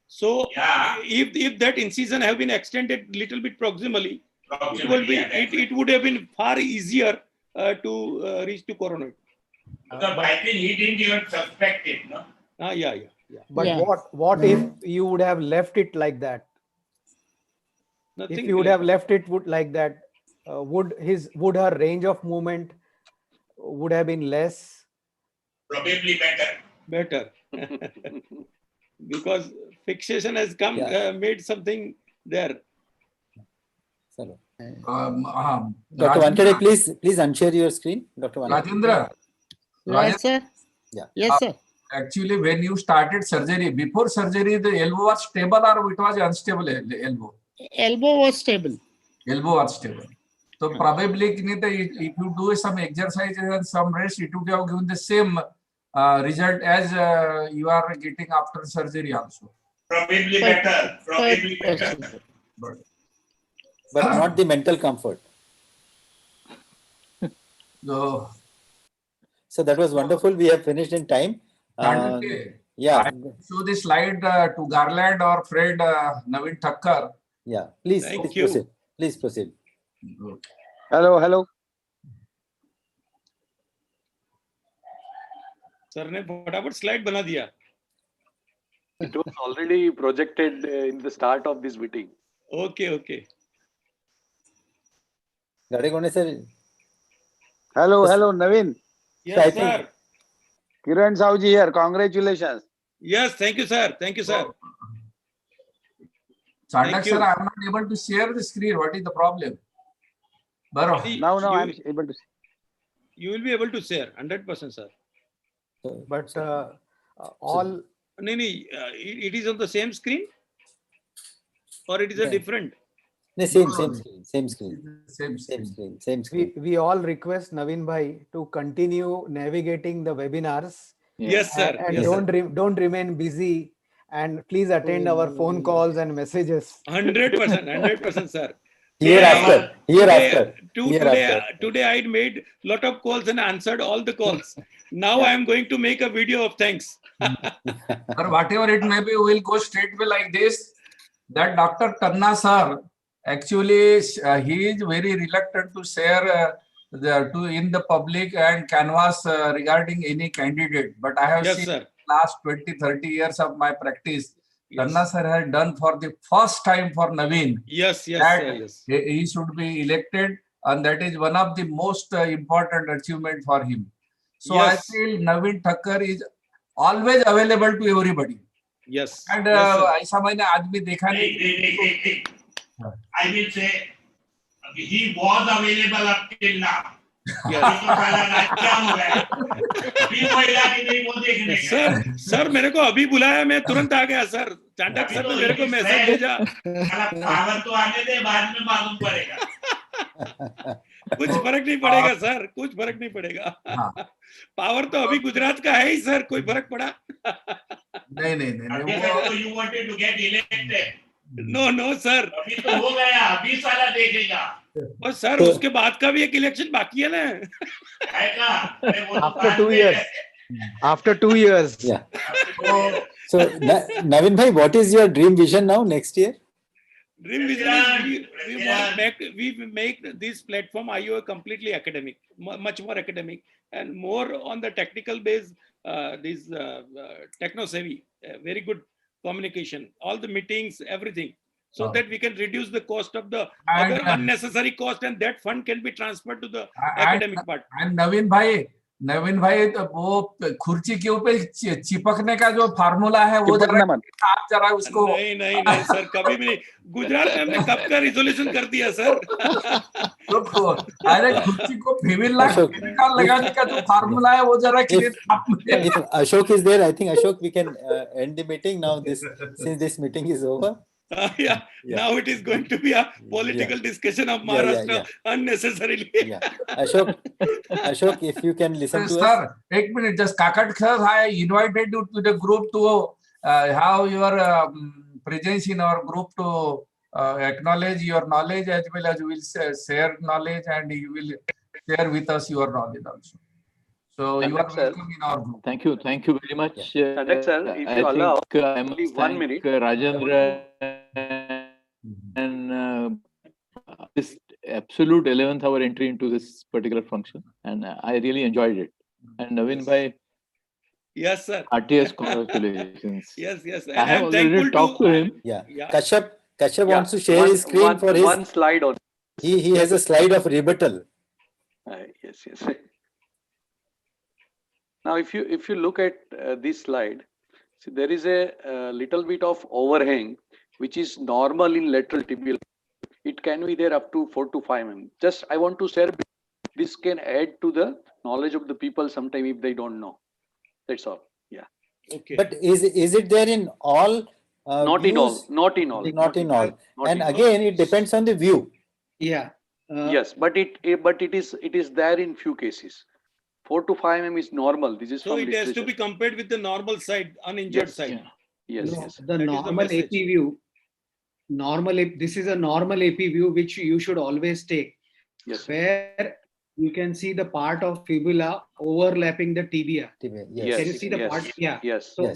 So Yeah. if that incision have been extended little bit proximally, it would have been far easier to reach to coronoid. Because I think he didn't even suspect it, no? Yeah. But Yeah. what if you would have left it like that? Nothing If you would have left it like that, would her range of movement would have been less? Probably better. Because fixation has come made something there. Dr. Rajendra. Wankhede, please unshare your screen. Dr. Wankhede. Rajendra. Yes, sir. Yeah. Yes, sir. Actually, when you started surgery, before surgery, the elbow was stable or it was unstable elbow? Elbow was stable. Elbow was stable. So probably if you do some exercises and some rest, it would have given the same result as you are getting after surgery also. Probably better. Probably better. But not the mental comfort. So that was wonderful. We have finished in time. Yeah. I show the slide to Garland or Fred Naveen Thakkar. Yeah. Please proceed. Please proceed. Hello. Sir ने फटाफट slide बना दिया. It was already projected in the start of this meeting. Okay. Gadegone sir. Hello, Naveen. Yes, sir. Kiran Sauji here. Congratulations. Yes, thank you, sir. Chandak sir, I am not able to share the screen. What is the problem? Now I am able to see. You will be able to share 100%, sir. But all. It is on the same screen, or it is a different. Same screen. We all request Naveen bhai to continue navigating the webinars. Yes, sir. And don't remain busy, and please attend our phone calls and messages. 100%, sir. Hereafter. Today I made lot of calls and answered all the calls. Now I am going to make a video of thanks. Or whatever it may be, we will go straight away like this. That Dr. Tanna sir, actually, he is very reluctant to share in the public and canvas regarding any candidate. But I have seen last 20-30 years of my practice, Tanna sir has done for the first time for Naveen. Yes. He should be elected, and that is one of the most important achievement for him. So I feel Naveen Thakkar is always available to everybody. Yes. And ऐसा मैंने आज भी देखा नहीं. I will say he was available up till now. Sir मेरे को अभी बुलाया, मैं तुरंत आ गया सर. चांडक सर ने मेरे को मैसेज भेजा. पावर तो आने दे, बाद में मालूम पड़ेगा. कुछ फर्क नहीं पड़ेगा सर, कुछ फर्क नहीं पड़ेगा. पावर तो अभी गुजरात का है ही सर, कोई फर्क पड़ा? नहीं. You wanted to get elected. No sir. अभी तो हो गया, 20 साल देखेगा. और सर उसके बाद का भी एक इलेक्शन बाकी है ना. After 2 years. Yeah. So Naveen bhai, what is your dream vision now next year? Dream vision is we make this platform IO completely academic, much more academic, and more on the technical base. This techno savvy, very good communication, all the meetings, everything. So that we can reduce the cost of the other unnecessary cost, and that fund can be transferred to the academic part. And Naveen bhai, तो वो खुर्ची के ऊपर चिपकने का जो formula है वो आप जरा उसको. नहीं सर, कभी भी नहीं. गुजरात में हमने कब का रिजोल्यूशन कर दिया सर. अरे खुर्ची को फेविल लगाने का जो फार्मूला है वो जरा Ashok is there, I think Ashok, we can end the meeting now. Since this meeting is over. Yeah. Now it is going to be a political discussion of Maharashtra unnecessarily. Ashok, if you can listen to us. Sir, 1 minute. Just Kakat sir, I invited you to the group to have your presence in our group to acknowledge your knowledge as well as we will share knowledge and you will share with us your knowledge also. So you are welcome in our group. Thank you very much. Sir, if you allow, I must 1 thank minute. Rajendra and this absolute 11th hour entry into this particular function, and I really enjoyed it. And Naveen bhai, yes sir, heartiest congratulations. Yes, and I have already talked to him. Kashyap wants to share his screen for his one slide on. He has a slide of rebuttal. Yes. Now, if you look at this slide, see, there is a little bit of overhang, which is normal in lateral tibial. It can be there up to 4 to 5 mm. Just I want to share, this can add to the knowledge of the people sometime if they don't know. That's all. Yeah. Okay. But is it there in all? Not in all. Not in all. Not in all. And again, it depends on the view. Yeah. Yes, but it is there in few cases. 4 to 5 mm is normal. This is so from it has to literature. be compared with the normal side, uninjured side. Yes. The normal AP view. This is a normal AP view which you should always take. Yes. Where you can see the part of fibula overlapping the tibia. Yes. Can you see the part? Yeah. Yes. So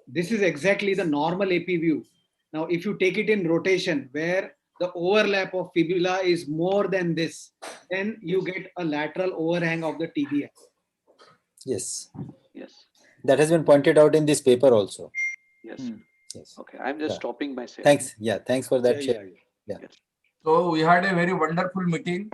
this is exactly the normal AP view. Now, if you take it in rotation, where the overlap of fibula is more than this, then you get a lateral overhang of the tibia. Yes. Yes. That has been pointed out in this paper also. Yes. Yes. Okay, I'm just stopping myself. Thanks. Yeah, thanks for that share. Yeah. So we had a very wonderful meeting